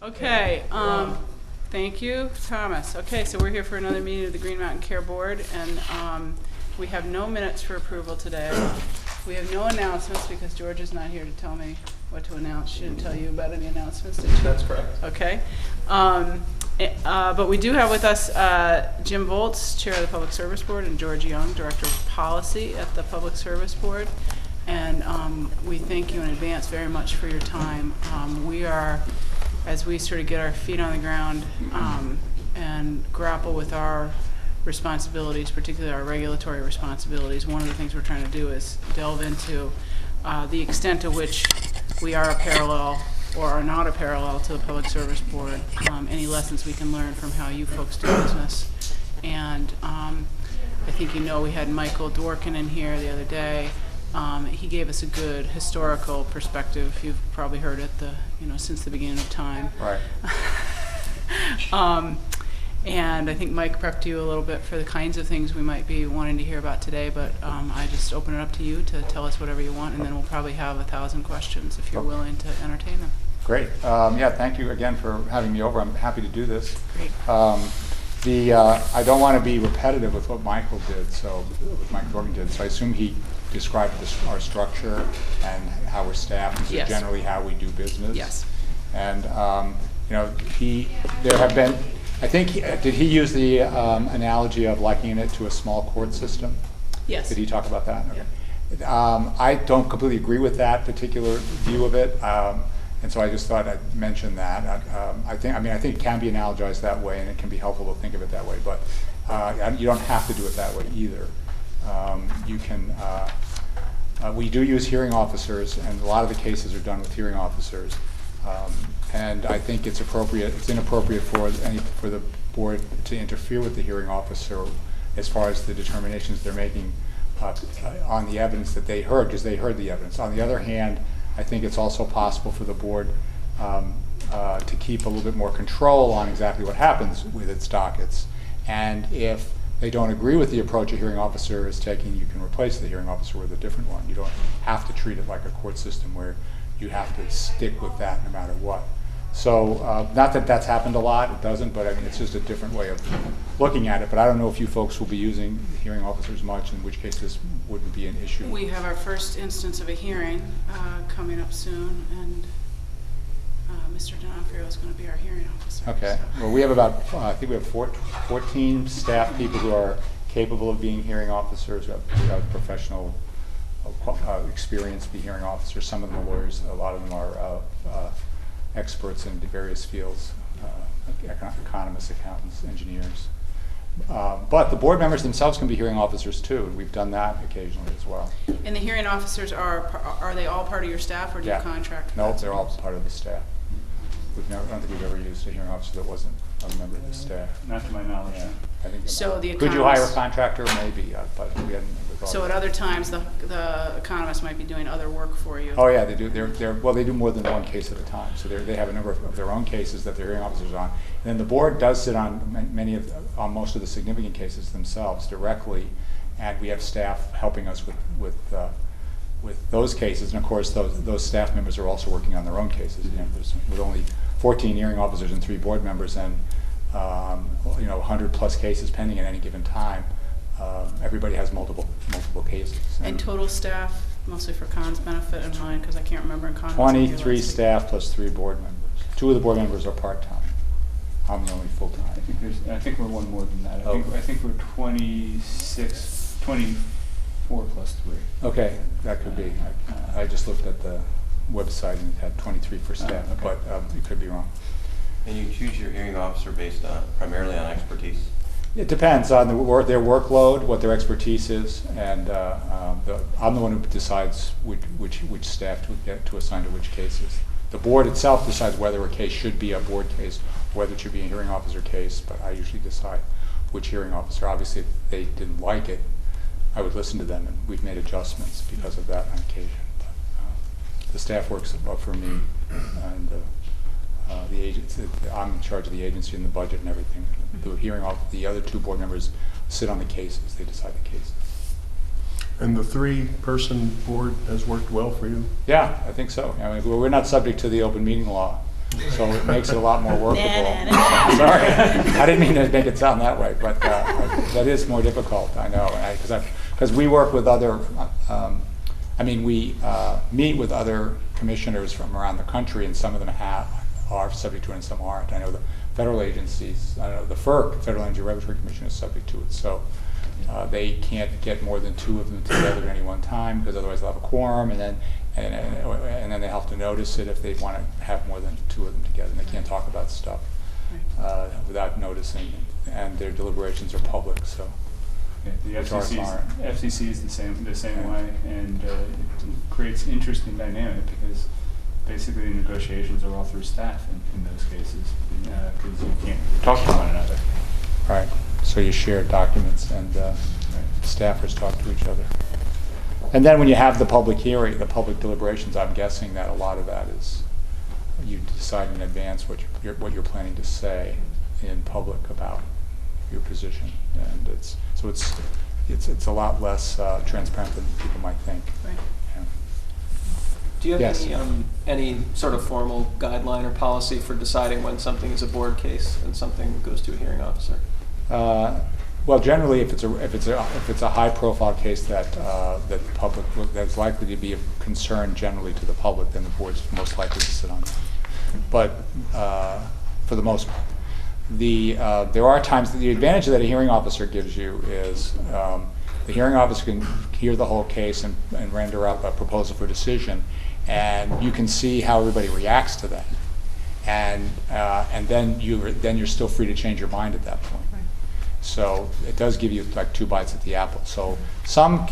Okay, thank you, Thomas. Okay, so we're here for another meeting of the Green Mountain Care Board, and we have no minutes for approval today. We have no announcements because George is not here to tell me what to announce. She didn't tell you about any announcements, did she? That's correct. Okay. But we do have with us Jim Volz, Chair of the Public Service Board, and George Young, Director of Policy at the Public Service Board. And we thank you in advance very much for your time. We are, as we sort of get our feet on the ground and grapple with our responsibilities, particularly our regulatory responsibilities, one of the things we're trying to do is delve into the extent to which we are a parallel or are not a parallel to the Public Service Board, any lessons we can learn from how you folks do business. And I think you know we had Michael Dworkin in here the other day. He gave us a good historical perspective. You've probably heard it since the beginning of time. Right. And I think Mike prepped you a little bit for the kinds of things we might be wanting to hear about today, but I just open it up to you to tell us whatever you want, and then we'll probably have 1,000 questions if you're willing to entertain them. Great. Yeah, thank you again for having me over. I'm happy to do this. Great. I don't want to be repetitive with what Michael did, what Mike Dorgan did, so I assume he described our structure and how we're staffed, and so Yes. generally how we do business. Yes. And there have been, I think, did he use the analogy of likening it to a small court system? Yes. Did he talk about that? Yeah. Okay. I don't completely agree with that particular view of it, and so I just thought I'd mention that. I think it can be analogized that way, and it can be helpful to think of it that way, but you don't have to do it that way either. You can. We do use hearing officers, and a lot of the cases are done with hearing officers. And I think it's inappropriate for the board to interfere with the hearing officer as far as the determinations they're making on the evidence that they heard, because they heard the evidence. On the other hand, I think it's also possible for the board to keep a little bit more control on exactly what happens with its dockets. And if they don't agree with the approach a hearing officer is taking, you can replace the hearing officer with a different one. You don't have to treat it like a court system where you have to stick with that no matter what. So not that that's happened a lot, it doesn't, but I mean, it's just a different way of looking at it. But I don't know if you folks will be using hearing officers much, in which case this wouldn't be an issue. We have our first instance of a hearing coming up soon, and Mr. D'Onofrio is going to be our hearing officer. Okay. So. Well, we have about, I think we have 14 staff people who are capable of being hearing officers, who have professional experience to be hearing officers. Some of them are lawyers, a lot of them are experts in various fields, economists, accountants, engineers. But the board members themselves can be hearing officers too, and we've done that occasionally as well. And the hearing officers are they all part of your staff, or do you contract? No, they're all part of the staff. I don't think we've ever used a hearing officer that wasn't a member of the staff. Not to my knowledge. Yeah, I think So the could you hire a contractor? Maybe, but we hadn't. So at other times, the economists might be doing other work for you. Oh yeah, they do. They do more than one case at a time. So they have a number of their own cases that their hearing officers are on. And then the board does sit on on most of the significant cases themselves directly, and we have staff helping us with those cases. And of course, those staff members are also working on their own cases. With only 14 hearing officers and 3 board members, and 100 plus cases pending at any given time. Everybody has multiple cases. And total staff, mostly for Con's benefit and mine, because I can't remember in Con. 23 staff plus 3 board members. 2 of the board members are part-time. I'm the only full-time. I think we're one more than that. I think we're 24 plus 3. Okay, that could be. I just looked at the website and it had 23 for staff, okay. But it could be wrong. And you choose your hearing officer based on primarily on expertise? It depends on their workload, what their expertise is, and I'm the one who decides which staff to get to assign to which cases. The board itself decides whether a case should be a board case, whether it should be a hearing officer case, but I usually decide which hearing officer. Obviously, if they didn't like it, I would listen to them, and we've made adjustments because of that on occasion. But the staff works for me, and the agency. I'm in charge of the agency and the budget and everything. The other 2 board members sit on the cases. They decide the cases. And the 3-person board has worked well for you? Yeah, I think so. I mean, we're not subject to the open meeting law, So it makes it a lot more workable. Nah, nah, nah. Sorry, I didn't mean to make it sound that way, but that is more difficult, I know. Because we work with other, we meet with other commissioners from around the country, and some of them are subject to it and some aren't. I know the federal agencies, I know the FERC, Federal Energy Regulatory Commission, is subject to it. So they can't get more than 2 of them together at any one time, because otherwise they'll have a quorum, and then they have to notice it if they want to have more than 2 of them together, and they can't talk about stuff without noticing, and their deliberations are public. So Yeah, the ours aren't. FCC is the same way, and it creates interesting dynamic because basically the negotiations are all through staff in those cases, because you can't talk to one another. Right. So you share documents, and staffers talk to each other. And then when you have the public hearing, the public deliberations, I'm guessing that a lot of that is you decide in advance what you're planning to say in public about your position, and it's a lot less transparent than people might think. Right. Yeah. Do you have Yes. any sort of formal guideline or policy for deciding when something is a board case and something goes to a hearing officer? Well, generally, if it's a high-profile case that the public that's likely to be of concern generally to the public, then the board's most likely to sit on it. But for the most part, there are times that the advantage that a hearing officer gives you is the hearing officer can hear the whole case and render up a proposal for decision, and you can see how everybody reacts to that, and then you're still free to change your mind at that point. So it does give you like 2 bites at the apple. So some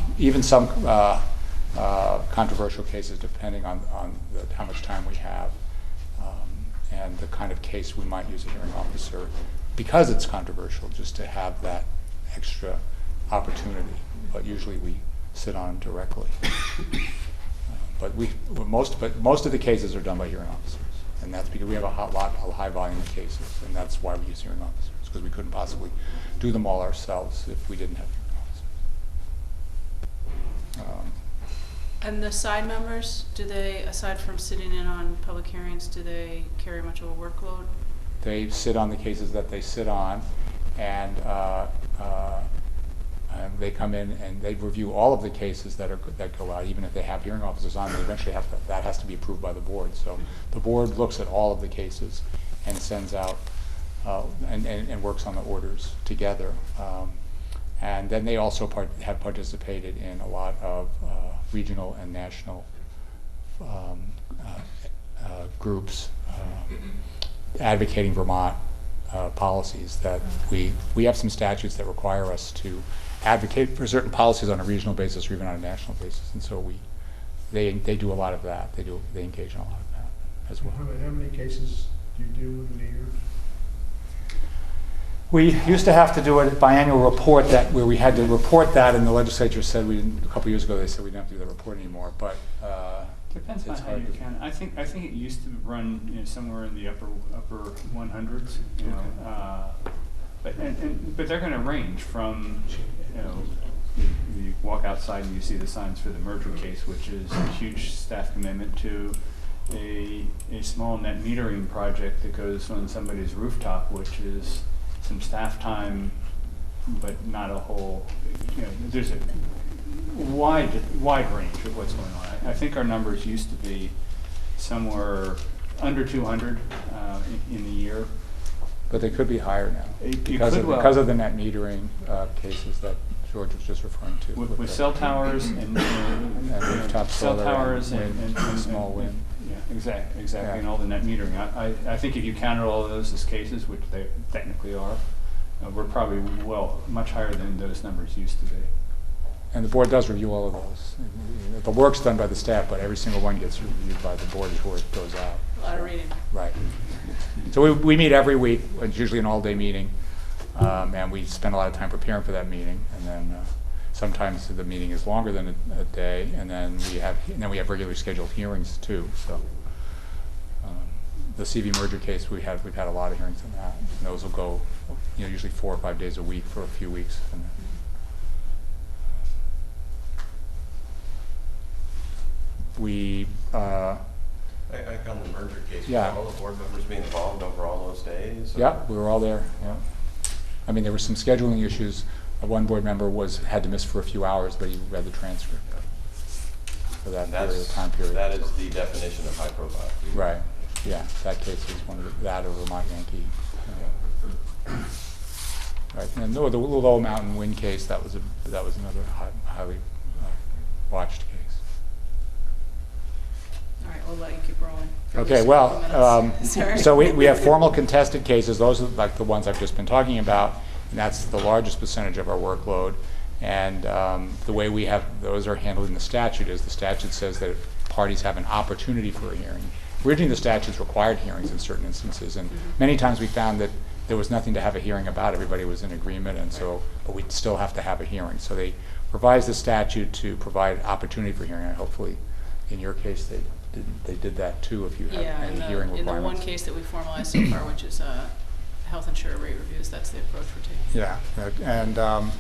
controversial cases, depending on how much time we have and the kind of case, we might use a hearing officer because it's controversial, just to have that extra opportunity. But usually we sit on them directly. But most of the cases are done by hearing officers, and that's because we have a high volume of cases, and that's why we use hearing officers, because we couldn't possibly do them all ourselves if we didn't have hearing officers. And the side members, do they, aside from sitting in on public hearings, do they carry much of a workload? They sit on the cases that they sit on, and they come in and they review all of the cases that go out, even if they have hearing officers on. They eventually that has to be approved by the board. So the board looks at all of the cases and sends out and works on the orders together. And then they also have participated in a lot of regional and national groups advocating Vermont policies. That we have some statutes that require us to advocate for certain policies on a regional basis or even on a national basis, and so they do a lot of that. They engage in a lot of that as well. How many cases do you do within a year? We used to have to do a biannual report where we had to report that, and the legislature said a couple years ago they said we didn't have to do that report anymore. But Depends on it's how hard you to- count. I think it used to run somewhere in the upper 100s. But they're going to range from you walk outside and you see the signs for the merger case, which is a huge staff commitment, to a small net metering project that goes on somebody's rooftop, which is some staff time, but not a whole. There's a wide range of what's going on. I think our numbers used to be somewhere under 200 in the year. But they could be higher now because of the net metering cases that George was just referring to. With cell towers and rooftop cell solar towers and small wind. Yeah, exactly, Yeah. and all the net metering. I think if you counted all of those as cases, which they technically are, we're probably much higher than those numbers used to be. And the board does review all of those. The work's done by the staff, but every single one gets reviewed by the board before it goes out. A lot of reading. Right. So we meet every week. It's usually an all-day meeting, and we spend a lot of time preparing for that meeting. And then sometimes the meeting is longer than a day, and then we have regularly scheduled hearings too. So the CV merger case, we've had a lot of hearings on that. And those will go, usually 4 or 5 days a week for a few weeks. And we I on the merger case, Yeah. were all the board members being involved over all those days? or- Yep, we were all there, yeah. I mean, there were some scheduling issues. One board member had to miss for a few hours, but he read the transcript for that time period. That is the definition of high profile. Right, yeah, that case is one of that or Vermont Yankee. Right, and the Low Mountain Wind case, that was another highly watched case. All right, we'll let you keep rolling. for at Okay, least a well, couple minutes. Sorry. so we have formal contested cases. Those are like the ones I've just been talking about, and that's the largest percentage of our workload. And the way we have those are handled in the statute is the statute says that parties have an opportunity for a hearing. Originally, the statutes required hearings in certain instances, and many times we found that there was nothing to have a hearing about. Everybody was in agreement, and so, but we'd still have to have a hearing. So they revised the statute to provide opportunity for hearing, and hopefully, in your case, they did that too, if you have Yeah, any hearing requirements. in the one case that we formalized so far, which is health insurer rate reviews, that's the approach we're taking. Yeah, and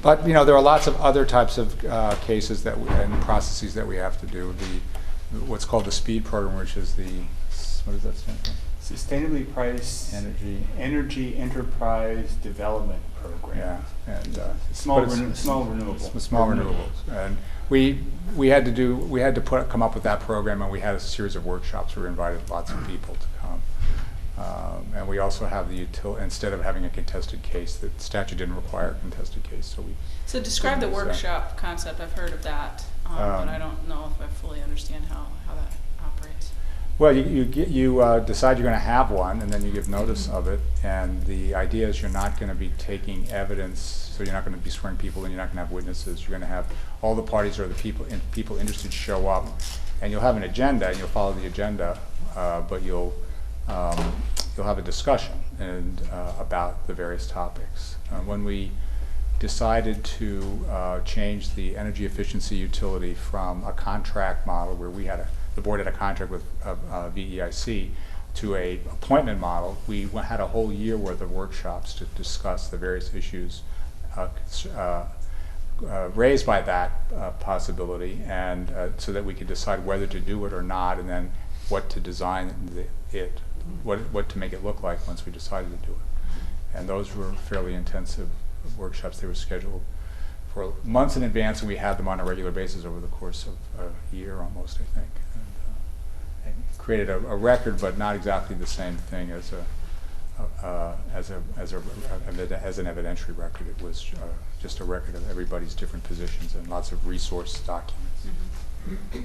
but you know there are lots of other types of cases and processes that we have to do. What's called the SPEED program, which is what does that stand for? Sustainably priced energy enterprise development program. Yeah, and Small but it's- renewables. Small renewables, and we had to come up with that program, and we had a series of workshops. We invited lots of people to come. And we also have instead of having a contested case, the statute didn't require a contested case, so we. So describe the So- workshop concept. I've heard of that, but I don't know if I fully understand how that operates. Well, you decide you're going to have one, and then you give notice of it. And the idea is you're not going to be taking evidence, so you're not going to be swearing people, and you're not going to have witnesses. You're going to have all the parties or the people interested show up, and you'll have an agenda, and you'll follow the agenda, but you'll have a discussion about the various topics. When we decided to change the energy efficiency utility from a contract model where the board had a contract with VEIC to a appointment model, we had a whole year worth of workshops to discuss the various issues raised by that possibility, and so that we could decide whether to do it or not, and then what to design what to make it look like once we decided to do it. And those were fairly intensive workshops. They were scheduled for months in advance, and we had them on a regular basis over the course of a year almost, I think. And created a record, but not exactly the same thing as an evidentiary record. It was just a record of everybody's different positions and lots of resource documents.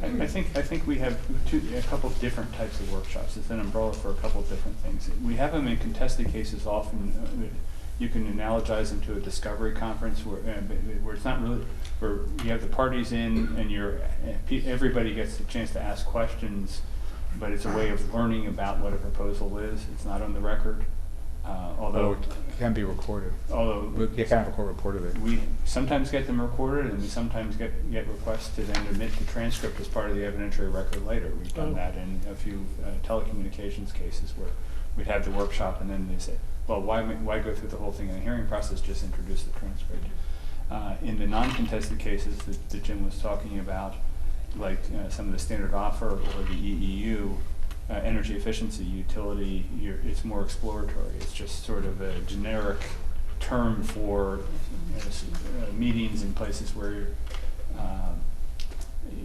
I think we have a couple of different types of workshops. It's an umbrella for a couple of different things. We have them in contested cases often. You can analogize them to a discovery conference where it's not really, where you have the parties in and everybody gets the chance to ask questions, but it's a way of learning about what a proposal is. It's not on the record. Although it can be recorded. Although you can have a recorded it. we sometimes get them recorded, and we sometimes get requests to then omit the transcript as part of the evidentiary record later. We've done that in a few telecommunications cases where we'd have the workshop, and then they say, well, why go through the whole thing in the hearing process, just introduce the transcript. In the non-contested cases that Jim was talking about, like some of the standard offer or the EEU, energy efficiency utility, it's more exploratory. It's just sort of a generic term for meetings in places where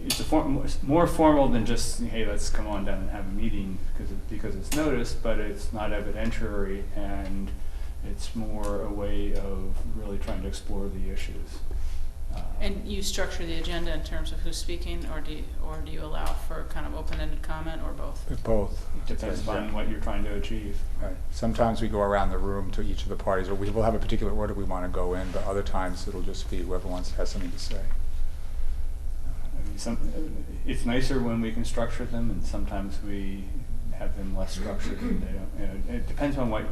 it's more formal than just, hey, let's come on down and have a meeting because it's noticed, but it's not evidentiary, and it's more a way of really trying to explore the issues. And you structure the agenda in terms of who's speaking, or do you allow for kind of open-ended comment, or both? Both. Depends on what you're trying to achieve. Right. Sometimes we go around the room to each of the parties, or we will have a particular order we want to go in, but other times it'll just be whoever has something to say. I mean, it's nicer when we can structure them, and sometimes we have them less structured. And they don't, it depends on what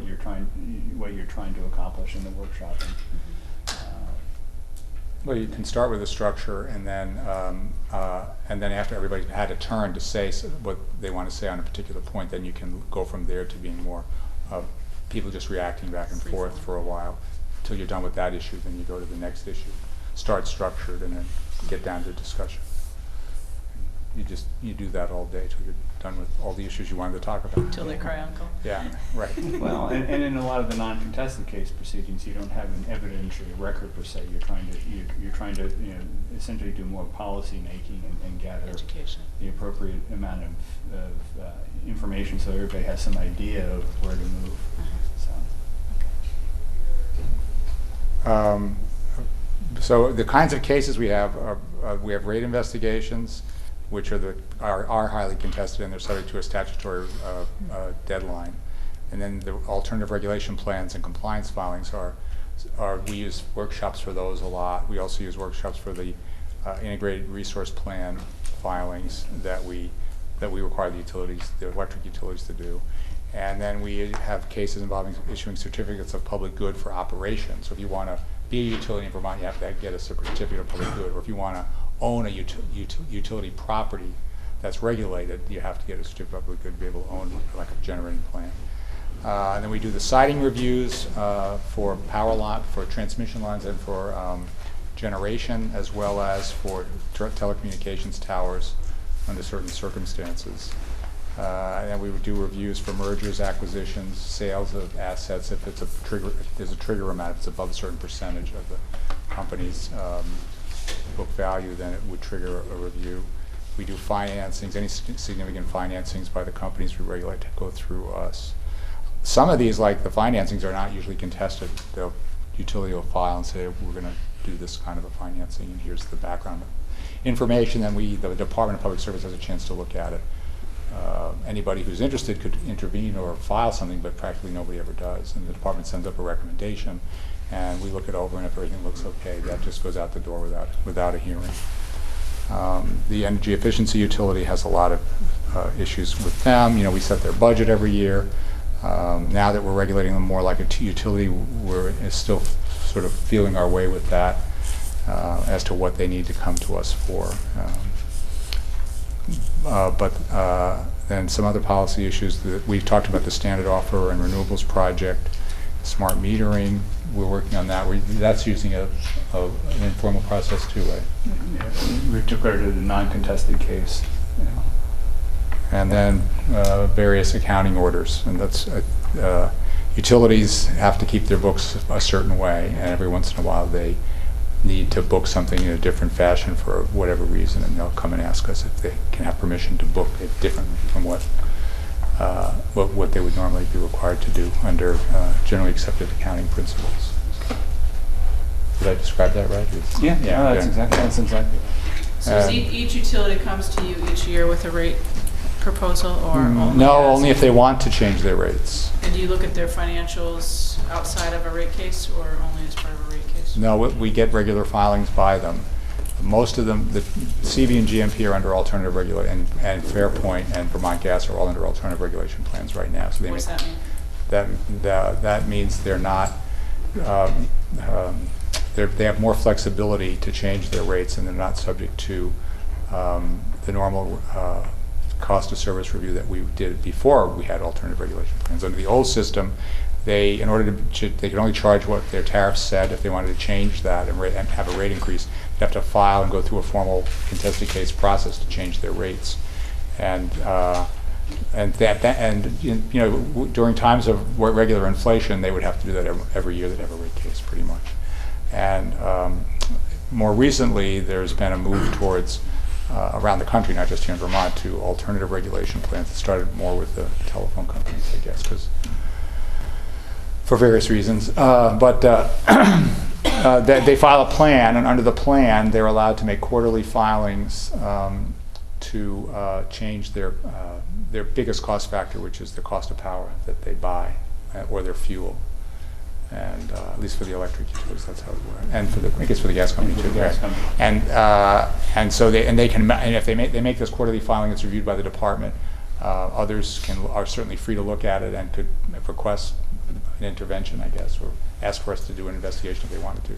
you're trying to accomplish in the workshop. Well, you can start with a structure, and then after everybody had a turn to say what they want to say on a particular point, then you can go from there to being more people just reacting back and forth for a while until you're done with that issue. Then you go to the next issue, start structured, and then get down to discussion. you do that all day till you're done with all the issues you wanted to talk about. Till they cry uncle. Yeah, right. Well, and in a lot of the non-contested case proceedings, you don't have an evidentiary record per se. You're trying to essentially do more policy making and gather Education. the appropriate amount of information so everybody has some idea of where to move. So. So the kinds of cases we have are we have rate investigations, which are highly contested and they're subject to a statutory deadline, and then the alternative regulation plans and compliance filings are we use workshops for those a lot. We also use workshops for the integrated resource plan filings that we require the electric utilities to do. And then we have cases involving issuing certificates of public good for operation. So if you want to be a utility in Vermont, you have to get a certificate of public good. Or if you want to own a utility property that's regulated, you have to get a certificate of public good to be able to own like a generating plant. And then we do the siting reviews for for transmission lines and for generation, as well as for telecommunications towers under certain circumstances. And then we would do reviews for mergers, acquisitions, sales of assets. If there's a trigger amount, if it's above a certain percentage of the company's book value, then it would trigger a review. We do financings, any significant financings by the companies we regulate to go through us. Some of these, like the financings, are not usually contested. The utility will file and say, we're going to do this kind of a financing, and here's the background information. Then the Department of Public Service has a chance to look at it. Anybody who's interested could intervene or file something, but practically nobody ever does. And the department sends up a recommendation, and we look it over, and if everything looks okay, that just goes out the door without a hearing. The energy efficiency utility has a lot of issues with them. We set their budget every year. Now that we're regulating them more like a utility, we're still sort of feeling our way with that as to what they need to come to us for. But then some other policy issues that we've talked about: the standard offer and renewables project, smart metering. We're working on that. That's using an informal process too, right? Yeah, we declared it a non-contested case. And then various accounting orders, and that's utilities have to keep their books a certain way, and every once in a while they need to book something in a different fashion for whatever reason, and they'll come and ask us if they can have permission to book it differently from what they would normally be required to do under generally accepted accounting principles. Did I describe that right? Yeah, that's exactly right. So each utility comes to you each year with a rate proposal, or only if they want to change their rates. And do you look at their financials outside of a rate case, or only as part of a rate case? No, we get regular filings by them. Most of them, the CV and GMP are under alternative regulation, and Fairpoint and Vermont Gas are all under alternative regulation plans right now. So what does that mean? That means they're not. They have more flexibility to change their rates, and they're not subject to the normal cost of service review that we did before we had alternative regulation plans. Under the old system, they could only charge what their tariffs said. If they wanted to change that and have a rate increase, they'd have to file and go through a formal contested case process to change their rates. And during times of regular inflation, they would have to do that every year. They'd have a rate case, pretty much. And more recently, there's been a move towards around the country, not just here in Vermont, to alternative regulation plans. It started more with the telephone companies, I guess, for various reasons. But they file a plan, and under the plan, they're allowed to make quarterly filings to change their biggest cost factor, which is the cost of power that they buy, or their fuel. And at least for the electric utilities, that's how it works. And I guess for the gas company too. Right? And so if they make this quarterly filing, it's reviewed by the department. Others are certainly free to look at it and could request an intervention, I guess, or ask for us to do an investigation if they wanted to.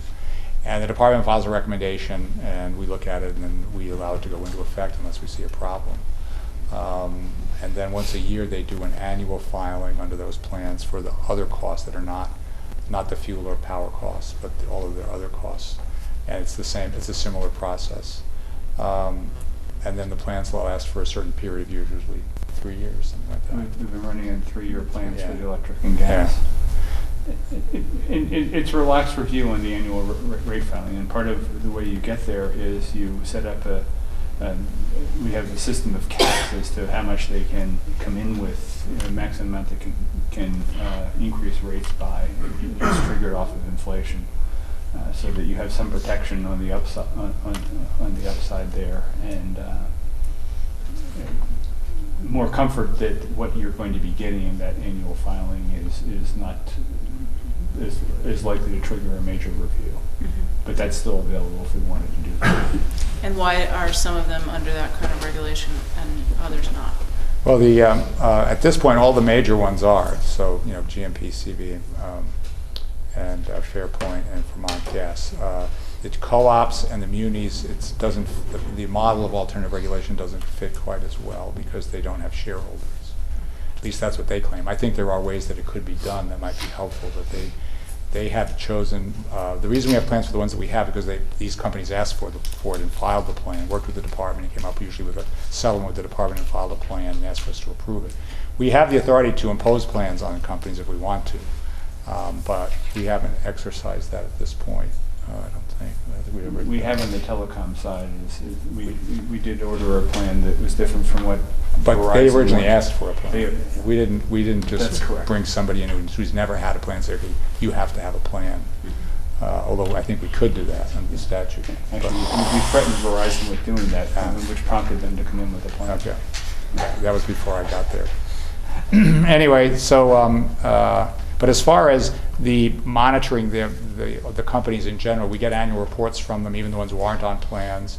And the department files a recommendation, and we look at it, and then we allow it to go into effect unless we see a problem. And then once a year, they do an annual filing under those plans for the other costs that are not the fuel or power costs, but all of their other costs. And it's the same. It's a similar process. And then the plans last for a certain period of years, usually 3 years, something like that. We've been running in 3-year plans for Yeah. the electric and gas. It's relaxed review on the annual rate filing, and part of the way you get there is you set up we have a system of caps as to how much they can come in with, maximum amount they can increase rates by. It's triggered off of inflation, so that you have some protection on the upside on the upside there, and more comfort that what you're going to be getting in that annual filing is not is likely to trigger a major review. But that's still available if we wanted to do that. And why are some of them under that kind of regulation and others not? Well, at this point, all the major ones are. So, GMPCB and Fairpoint and Vermont Gas. The co-ops and the munis, the model of alternative regulation doesn't fit quite as well because they don't have shareholders. At least that's what they claim. I think there are ways that it could be done that might be helpful, but they have chosen, the reason we have plans for the ones that we have because these companies asked for it and filed the plan, worked with the department, and came up usually with a settlement with the department and filed a plan and asked for us to approve it. We have the authority to impose plans on companies if we want to, but we haven't exercised that at this point. I don't think we ever. We have on the telecom side we did order a plan that was different from what. But Verizon they originally wanted. asked for a plan. We didn't That's just correct. bring somebody in who's never had a plan and say, okay, you have to have a plan. Although I think we could do that under the statute. Actually, we threatened Verizon with doing that, which prompted them to come in with a plan. Okay, that was before I got there. Anyway, so but as far as the monitoring the companies in general, we get annual reports from them, even the ones who aren't on plans,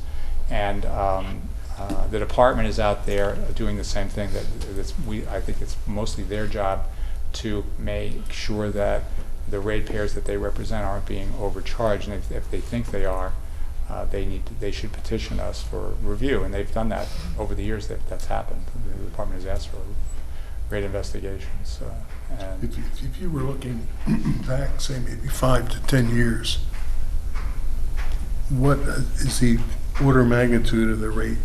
and the department is out there doing the same thing. I think it's mostly their job to make sure that the ratepayers that they represent aren't being overcharged, and if they think they are, they should petition us for review, and they've done that over the years. That's happened. The department has asked for rate investigations. And If you were looking back, say maybe 5 to 10 years, what is the order of magnitude of the rate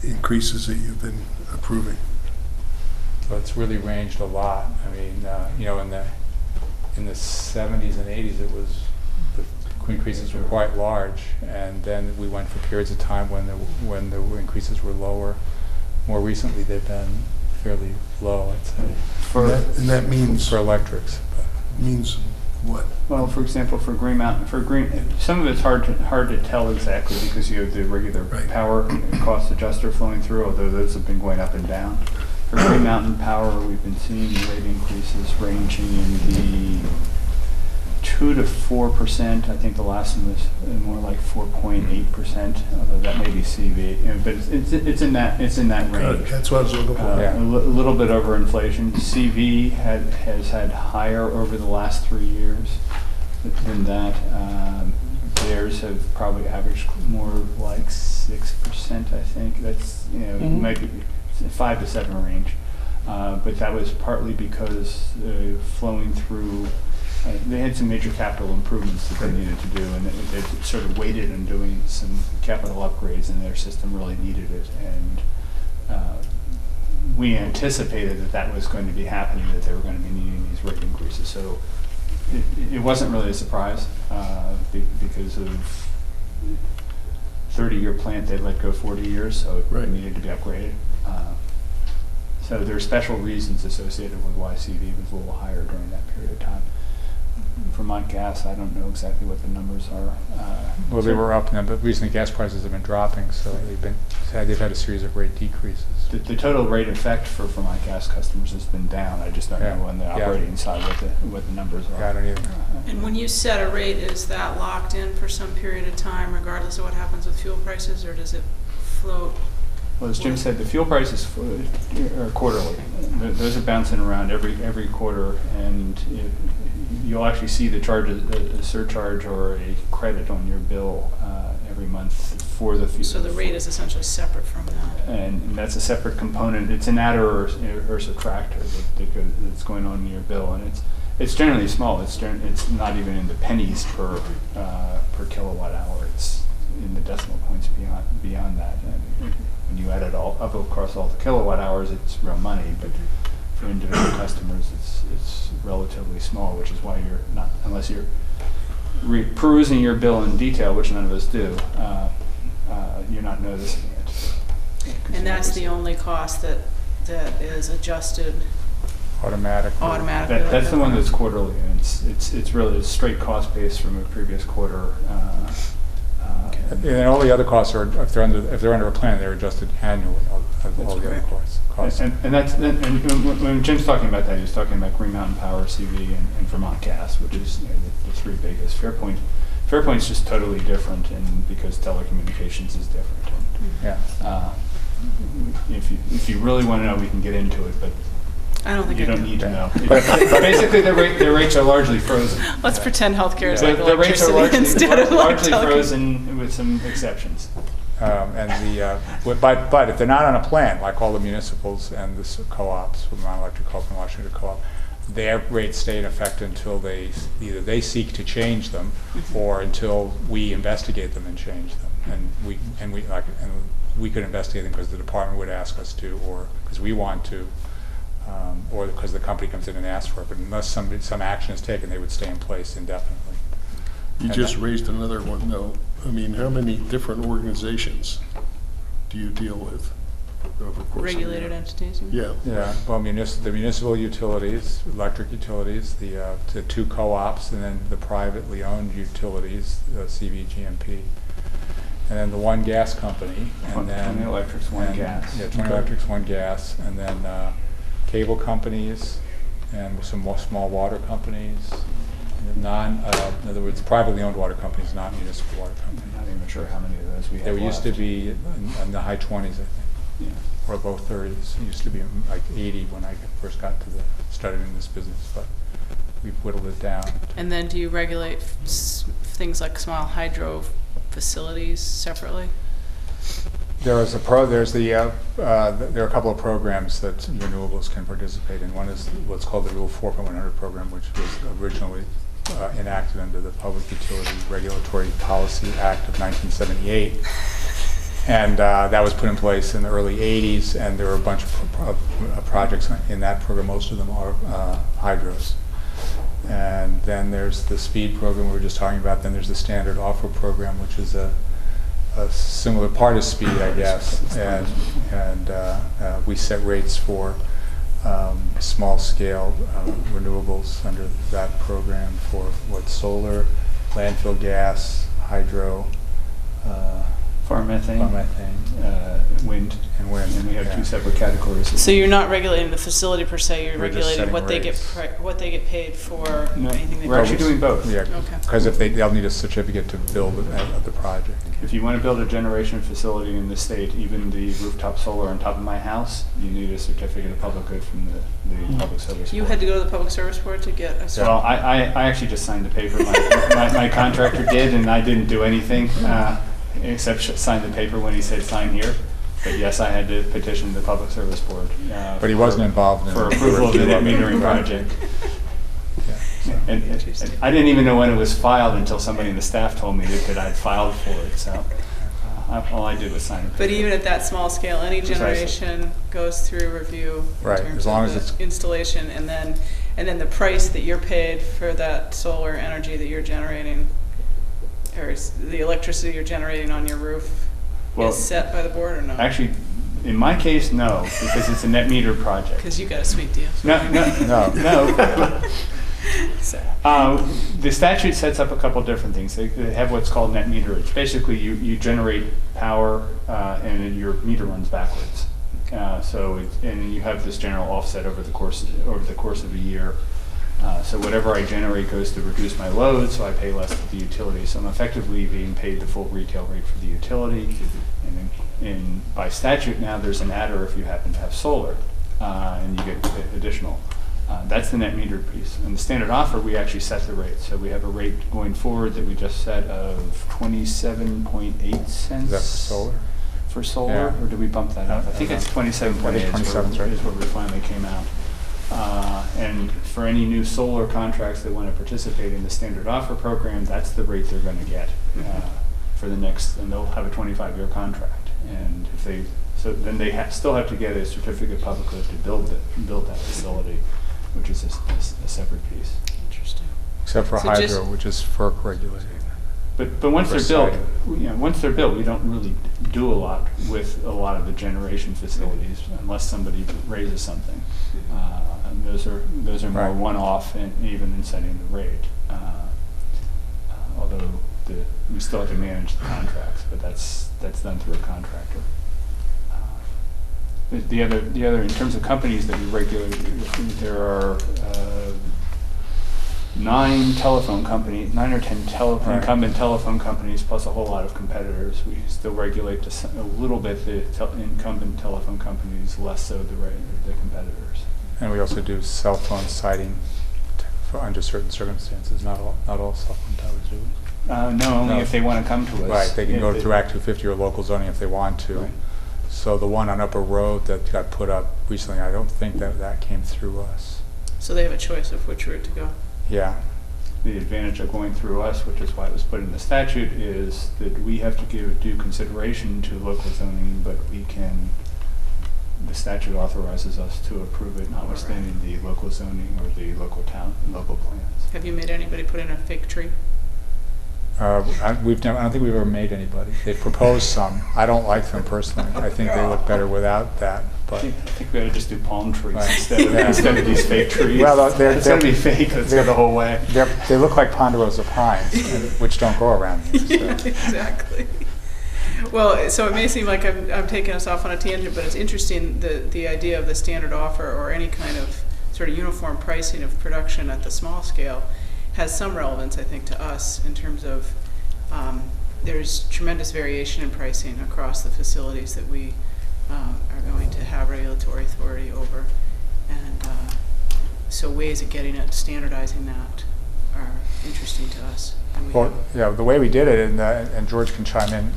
increases that you've been approving? so it's really ranged a lot. I mean, in the 70s and 80s, the increases were quite large, and then we went for periods of time when the increases were lower. More recently, they've been fairly low, I'd say, And that means for electrics. means what? Well, for example, for Green Mountain, some of it's hard to tell exactly because you have the regular Right. power cost adjuster flowing through, although those have been going up and down. For Green Mountain Power, we've been seeing rate increases ranging in the 2 to 4%. I think the last one was more like 4.8%, although that may be CV. But it's in that range. That's what I was looking for. Yeah. A little bit over inflation. CV has had higher over the last 3 years than that. Theirs have probably averaged more like 6%, I think. That's, maybe 5 to 7 range. But that was partly because flowing through, they had some major capital improvements that they needed to do, and they sort of waited on doing some capital upgrades, and their system really needed it. And we anticipated that was going to be happening, that they were going to be needing these rate increases. So it wasn't really a surprise because of 30-year plant, they let go 40 years, so it Right. needed to be upgraded. So there are special reasons associated with why CV was a little higher during that period of time. Vermont Gas, I don't know exactly what the numbers are. Well, they were up, but recently gas prices have been dropping, so they've had a series of rate decreases. The total rate effect for Vermont Gas customers has been down. I just don't know on the operating side what the numbers are. Yeah, I don't either. And when you set a rate, is that locked in for some period of time regardless of what happens with fuel prices, or does it float? Well, as Jim said, the fuel prices are quarterly. Those are bouncing around every quarter, and you'll actually see a surcharge or a credit on your bill every month for the fuel. So the rate is essentially separate from that. And that's a separate component. It's an adder or subtractor that's going on in your bill, and it's generally small. It's not even in the pennies per kilowatt hour. in the decimal points beyond that. And when you add it all up across all the kilowatt hours, it's real money, but for individual customers, it's relatively small, which is why you're not, unless you're perusing your bill in detail, which none of us do, you're not noticing it. And that's the only cost that is adjusted Automatically. automatically? That's the one that's quarterly, and it's really a straight cost base from a previous quarter. And all the other costs are, if they're under a plan, they're adjusted annually, all the other costs. And when Jim's talking about that, he's talking about Green Mountain Power, CV, and Vermont Gas, which is the three biggest. Fairpoint's just totally different, and because telecommunications is different. Yeah. If you really want to know, we can get into it, but I don't think you I don't do. need to know. But basically, their rates are largely frozen. Let's pretend healthcare is The- like the rates are electricity instead of like largely telecom. frozen with some exceptions. But if they're not on a plan, like all the municipals and the co-ops, Vermont Electric Co-op and Washington Co-op, their rates stay in effect until either they seek to change them, or until we investigate them and change them. And we could investigate them because the department would ask us to, or because we want to, or because the company comes in and asks for it. But unless some action is taken, they would stay in place indefinitely. You And just that- raised another one, though. I mean, how many different organizations do you deal with over the course of the Regulated year? entities? You mean? Yeah. Yeah, well, the municipal utilities, electric utilities, the two co-ops, and then the privately owned utilities, CV, GMP, and then the one gas company, and then 20 electrics, one gas. Yeah, 20 electrics, one gas, and then cable companies, and some more small water companies, in other words, privately owned water companies, not municipal water companies. I'm not even sure how many of those we have There used to left. be in the high 20s, I think. Yeah. Or low 30s. It used to be like 80 when I first got to started in this business, but we've whittled it down. And then do you regulate things like small hydro facilities separately? There are a couple of programs that renewables can participate in. One is what's called the Rule 4.100 program, which was originally enacted under the Public Utility Regulatory Policy Act of 1978. And that was put in place in the early 80s, and there were a bunch of projects in that program. Most of them are hydros. And then there's the speed program we were just talking about. Then there's the standard offer program, which is a similar part of speed, I guess. And we set rates for small-scale renewables under that program for solar, landfill gas, hydro, Farm methane, wind, and wind. and we have yeah. two separate categories. So you're not regulating the facility per se, you're We're just regulating setting what they get rates. what they get paid for No, anything they we're actually produce. doing both. Yeah, Okay. because if they'll need a certificate to build the project. If you want to build a generation facility in the state, even the rooftop solar on top of my house, you need a certificate of public good from the Public Service You Board. had to go to the Public Service Board to get a Well, I actually just signed the paper. My contractor did, and I didn't do anything except sign the paper when he said sign here. But yes, I had to petition the Public Service Board. But he wasn't involved in for the approval of the review net it. metering project. Yeah. And I didn't even know when it was filed until somebody in the staff told me that I'd filed for it. So all I did was sign it. But even at that small scale, any Precisely. generation goes through review in Right, terms as long of as the it's- installation, and then the price that you're paid for that solar energy that you're generating, or the electricity you're generating on your roof, Well, is set by the board or no? Actually, in my case, no, because it's a net meter project. Because you got a sweet deal. No. So, The statute sets up a couple different things. They have what's called net meterage. Basically, you generate power and your meter runs backwards. And you have this general offset over the course of a year. So whatever I generate goes to reduce my load, so I pay less to the utility. So I'm effectively being paid the full retail rate for the utility. And by statute now, there's an adder if you happen to have solar, and you get additional. That's the net metered piece. In the standard offer, we actually set the rate. So we have a rate going forward that we just set of 27.8 cents. Is that for solar? For solar, Yeah. or did we bump that up? I think it's 27.8 I think 27 's right. is where we finally came out. And for any new solar contracts that want to participate in the standard offer program, that's the rate they're going to get for the next, and they'll have a 25-year contract. And if they, so then they still have to get a certificate of public good to build that facility, which is a separate piece. Interesting. Except for So hydro, just- which is FERC regulated. But once For they're built, siting. once they're built, we don't really do a lot with a lot of the generation facilities unless somebody raises something. And those are more Right. one-off, and even in setting the rate. Although we still have to manage the contracts, but that's done through a contractor. The other in terms of companies that we regulate, there are 9 or 10 Right. incumbent telephone companies, plus a whole lot of competitors. We still regulate a little bit the incumbent telephone companies, less so the competitors. And we also do cell phone siting under certain circumstances. Not all cell phone towers do. No, only No. if they want to come to us. Right, they can go If through Act 250 or local zoning if they want to. Right. So the one on Upper Road that got put up recently, I don't think that came through us. So they have a choice of which route to go. Yeah, The advantage of going through us, which is why it was put in the statute, is that we have to give due consideration to local zoning, but the statute authorizes us to approve it, notwithstanding the local zoning or the local plans. Have you made anybody put in a fake tree? I don't think we've ever made anybody. They've proposed some. I don't like them personally. I think they look better without that. I But think we ought to just do palm trees Right. instead of these fake trees. Well, It's going to be fake, it's the whole way. they look like ponderosa pines, which don't grow around here. Yeah, So. exactly. Well, so it may seem like I'm taking us off on a tangent, but it's interesting, the idea of the standard offer or any kind of sort of uniform pricing of production at the small scale has some relevance, I think, to us in terms of there's tremendous variation in pricing across the facilities that we are going to have regulatory authority over. And so ways of getting at standardizing that are interesting to us. And we Well, have- yeah, the way we did it, and George can chime in,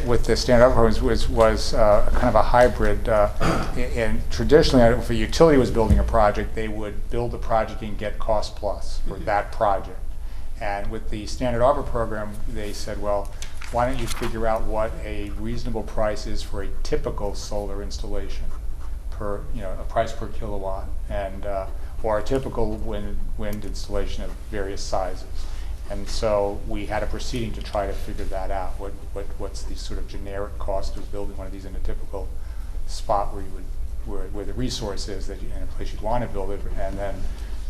with the standard program was kind of a hybrid. And traditionally, if a utility was building a project, they would build the project and get cost plus for that project. And with the standard offer program, they said, well, why don't you figure out what a reasonable price is for a typical solar installation per, a price per kilowatt, and or a typical wind installation of various sizes. And so we had a proceeding to try to figure that out. What's the sort of generic cost of building one of these in a typical spot where the resource is in a place you'd want to build it, and then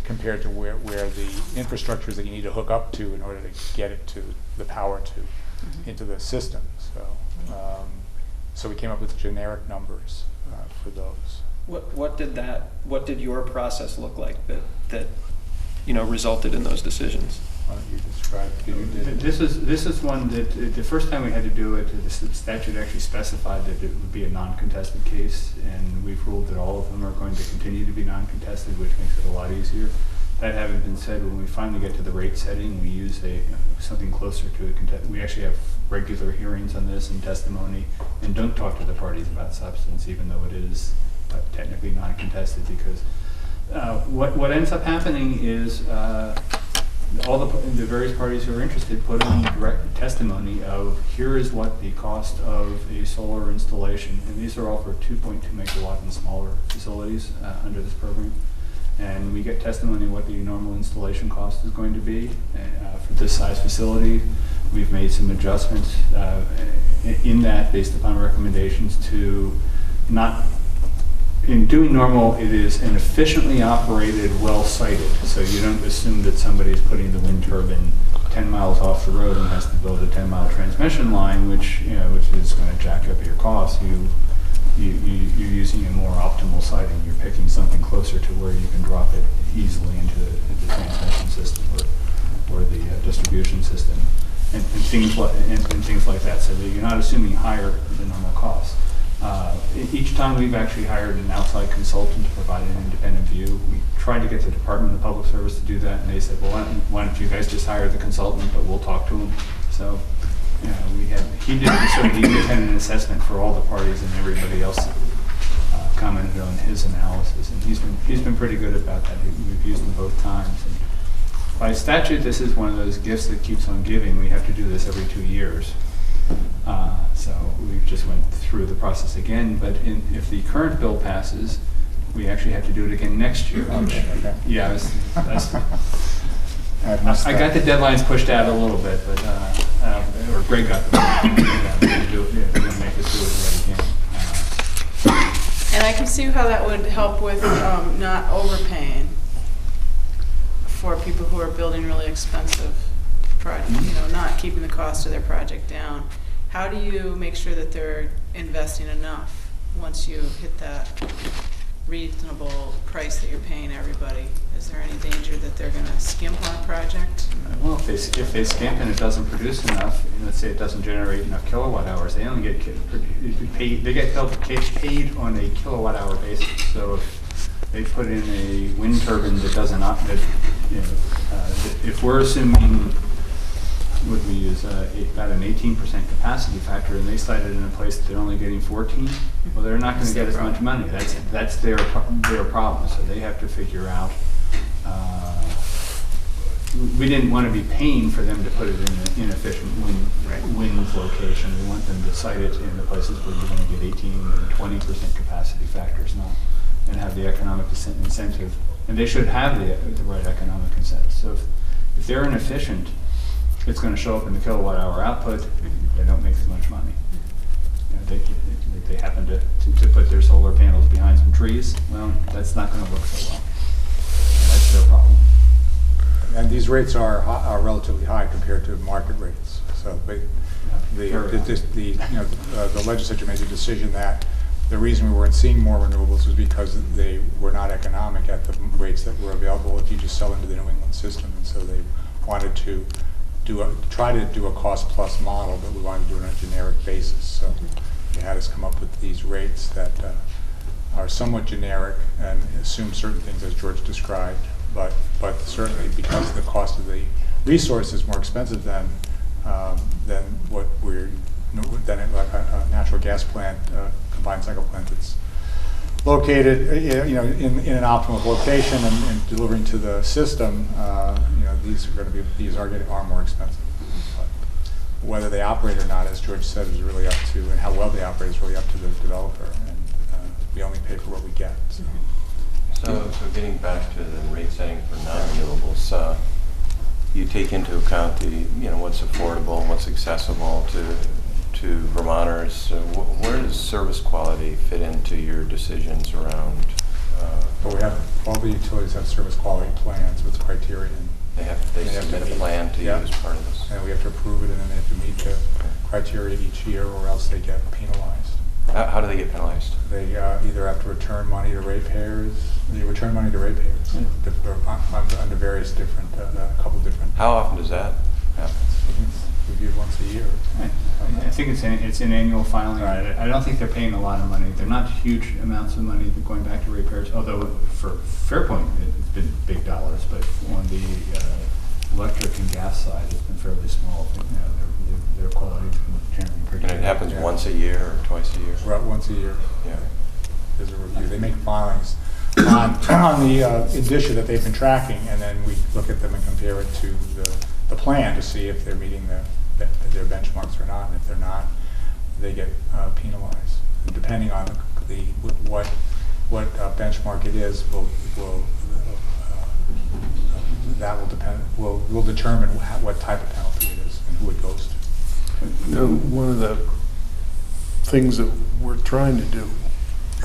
compared to where the infrastructure is that you need to hook up to in order to get it to the power into the system. So we came up with generic numbers for those. What did your process look like that resulted in those decisions? Why don't you describe? This is one that the first time we had to do it, the statute actually specified that it would be a non-contested case, and we've ruled that all of them are going to continue to be non-contested, which makes it a lot easier. That having been said, when we finally get to the rate setting, we use something closer to a contest. We actually have regular hearings on this and testimony, and don't talk to the parties about substance, even though it is technically non-contested, because what ends up happening is all the various parties who are interested put on direct testimony of here is what the cost of a solar installation, and these are all for 2.2 megawatt and smaller facilities under this program. And we get testimony what the normal installation cost is going to be for this size facility. We've made some adjustments in that based upon recommendations to not. In doing normal, it is an efficiently operated, well-sited, so you don't assume that somebody's putting the wind turbine 10 miles off the road and has to build a 10-mile transmission line, which is going to jack up your costs. You're using a more optimal siting. You're picking something closer to where you can drop it easily into the transmission system or the distribution system, and things like that, so that you're not assuming higher than normal costs. Each time we've actually hired an outside consultant to provide an independent view. We tried to get the Department of Public Service to do that, and they said, well, why don't you guys just hire the consultant, but we'll talk to him. So, he did sort of the independent assessment for all the parties, and everybody else commented on his analysis, and he's been pretty good about that. We've used him both times. by statute, this is one of those gifts that keeps on giving. We have to do this every 2 years. So we just went through the process again, but if the current bill passes, we actually have to do it again next year. Okay. Yeah, missed I got that. the deadlines pushed out a little bit, but, or Greg got them. To do it, we're gonna make us do it yet again. And I can see how that would help with not overpaying for people who are building really expensive projects, you know, not keeping the cost of their project down. How do you make sure that they're investing enough once you hit that reasonable price that you're paying everybody? Is there any danger that they're going to skimp on a project? Well, if they skimp and it doesn't produce enough, and let's say it doesn't generate enough kilowatt hours, they only get paid. They get paid on a kilowatt hour basis. So if they put in a wind turbine that doesn't, if we're assuming, would we use about an 18% capacity factor, and they cited in a place that they're only getting 14, well, they're not going to get as much money. That's their problem. So they have to figure out. We didn't want to be paying for them to put it in an inefficient wind location. We want them to site it in the places where you're going to get 18 and 20% capacity factors, and have the economic incentive. And they should have the right economic incentive. So if they're inefficient, it's going to show up in the kilowatt hour output. They don't make as much money. You know, they happen to put their solar panels behind some trees. Well, that's not going to look so well. And that's their problem. And these rates are relatively high compared to market rates. So the legislature made the decision that the reason we weren't seeing more renewables was because they were not economic at the rates that were available if you just sell into the New England system. And so they wanted to try to do a cost plus model, but we wanted to do it on a generic basis. So they had us come up with these rates that are somewhat generic and assume certain things as George described, but certainly because the cost of the resource is more expensive than what than a natural gas plant, combined cycle plant that's located, in an optimal location and delivering to the system. These are more expensive. But whether they operate or not, as George said, is really up to, and how well they operate is really up to the developer. And we only pay for what we get. So getting back to the rate setting for non-renewables, you take into account what's affordable and what's accessible to Vermonters. Where does service quality fit into your decisions around? But we have, all the utilities have service quality plans with criteria. They submit a plan to you as part of this. And we have to approve it, and then they have to meet the criteria each year, or else they get penalized. How do they get penalized? They either have to return money to ratepayers. Under various different, a couple different. How often does that happen? It's reviewed once a year. I think it's an annual filing. Right. I don't think they're paying a lot of money. They're not huge amounts of money going back to ratepayers, although for Fairpoint it's been big dollars, but on the electric and gas side it's been fairly small. Their quality has been generally pretty And good. it happens once a year or twice a year? Right, once a year. Yeah. There's a review. They make filings on the indicia that they've been tracking, and then we look at them and compare it to the plan to see if they're meeting their benchmarks or not. And if they're not, they get penalized. And depending on what benchmark it is, will determine what type of penalty it is and who it goes to. One of the things that we're trying to do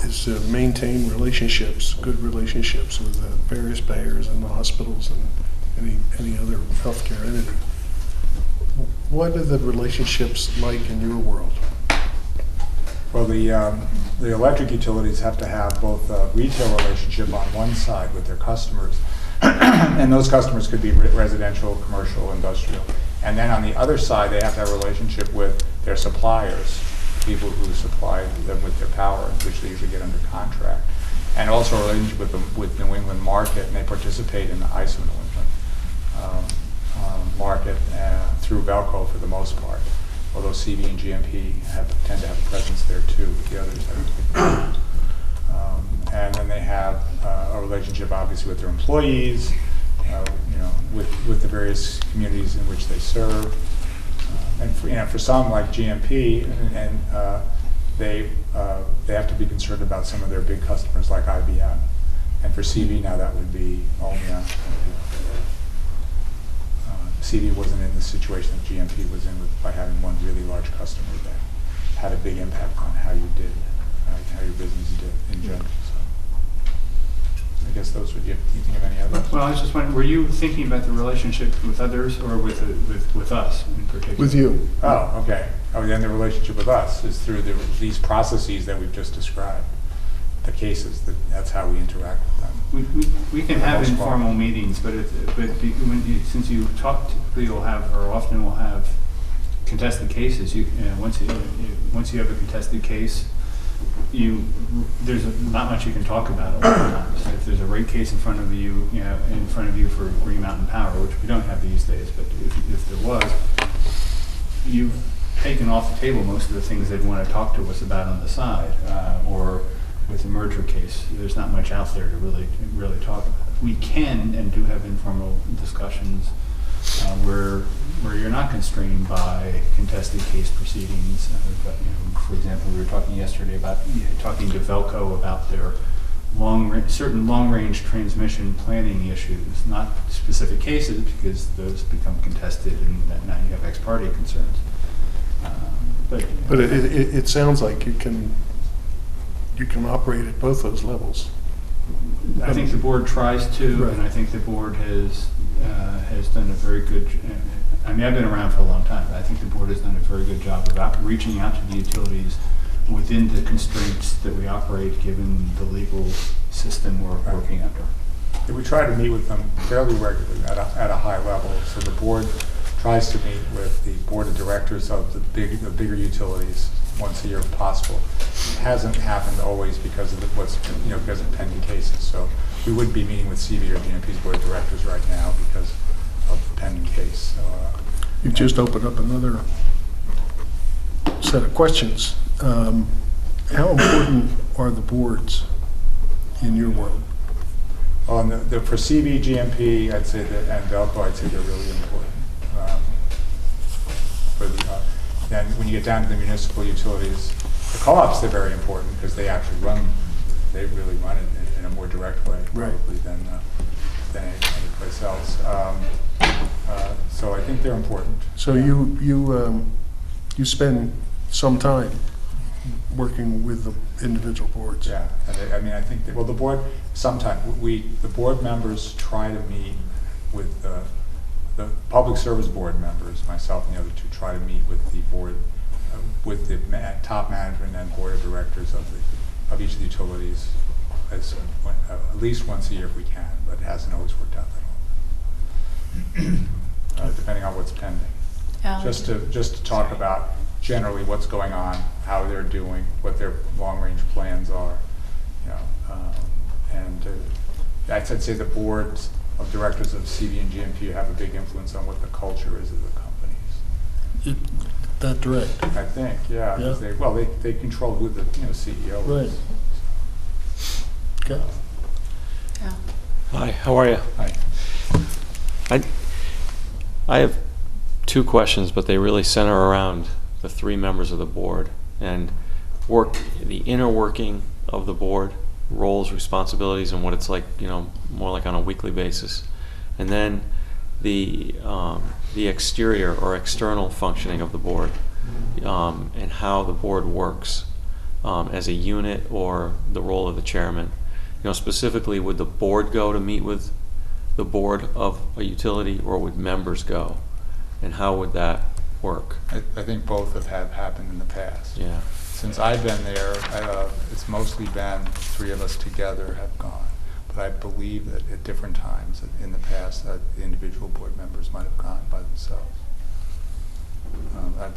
is to maintain relationships, good relationships with various payers and the hospitals and any other healthcare entity. What are the relationships like in your world? Well, the electric utilities have to have both a retail relationship on one side with their customers, and those customers could be residential, commercial, industrial. And then on the other side, they have to have a relationship with their suppliers, people who supply them with their power, which they usually get under contract. And also a relationship with New England market, and they participate in the ISO New England market through Velco for the most part. Although CV and GMP tend to have a presence there too, the others have. And then they have a relationship obviously with their employees with the various communities in which they serve. And for some like GMP, they have to be concerned about some of their big customers like IBM. And for CV now that would be Omnia. CV wasn't in the situation that GMP was in by having one really large customer that had a big impact on how you did, how your business did in general. So I guess those would, you think of any others? Well, I was just wondering, were you thinking about the relationship with others or with us in particular? With you. Oh, okay. Oh, then the relationship with us is through these processes that we've just described. The cases, that's how we interact with them. We can For the have most part. informal meetings, but since you talk, typically you'll have, or often will have contested cases. Once you have a contested case, there's not much you can talk about a lot of times. If there's a rate case in front of you, for Green Mountain Power, which we don't have these days, but if there was, you've taken off the table most of the things they'd want to talk to us about on the side, or with a merger case, there's not much out there to really talk about. We can and do have informal discussions where you're not constrained by contested case proceedings. For example, we were talking yesterday about talking to Velco about their certain long-range transmission planning issues, not specific cases because those become contested and now you have ex parte concerns. But it sounds like you can operate at both those levels. I think the board tries to, Right. and I think the board has done a very good. I mean, I've been around for a long time, but I think the board has done a very good job of reaching out to the utilities within the constraints that we operate, given the legal system we're working under. Yeah, we try to meet with them fairly regularly at a high level. So the board tries to meet with the board of directors of the bigger utilities once a year if possible. It hasn't happened always because of because of pending cases. So we wouldn't be meeting with CV or GMP's board of directors right now because of the pending case. You've just opened up another set of questions. How important are the boards in your world? On for CV, GMP, I'd say that, and Velco, I'd say they're really important. Then when you get down to the municipal utilities, the co-ops, they're very important because they actually they really run it in a more direct way, Right. probably than any place else. So I think they're important. So you spend some time working with the individual boards. Yeah, and I think that, well, the board, sometimes, the board members try to meet with the public service board members, myself and the other two, try to meet with the board, with the top management and board of directors of each of the utilities at least once a year if we can, but it hasn't always worked out that well. Depending on what's pending. Just to talk about generally what's going on, how they're doing, what their long-range plans are, and I'd say the boards of directors of CV and GMP have a big influence on what the culture is of the companies. That direct. I think, yeah, because they control who the CEO is. Right. Okay. Yeah. Hi, how are you? Hi. I have two questions, but they really center around the three members of the board and the inner working of the board, roles, responsibilities, and what it's like, more like on a weekly basis. And then the exterior or external functioning of the board, and how the board works as a unit or the role of the chairman. Specifically, would the board go to meet with the board of a utility, or would members go? And how would that work? I think both have happened in the past. Yeah. Since I've been there, it's mostly been the three of us together have gone. But I believe that at different times in the past, the individual board members might have gone by themselves.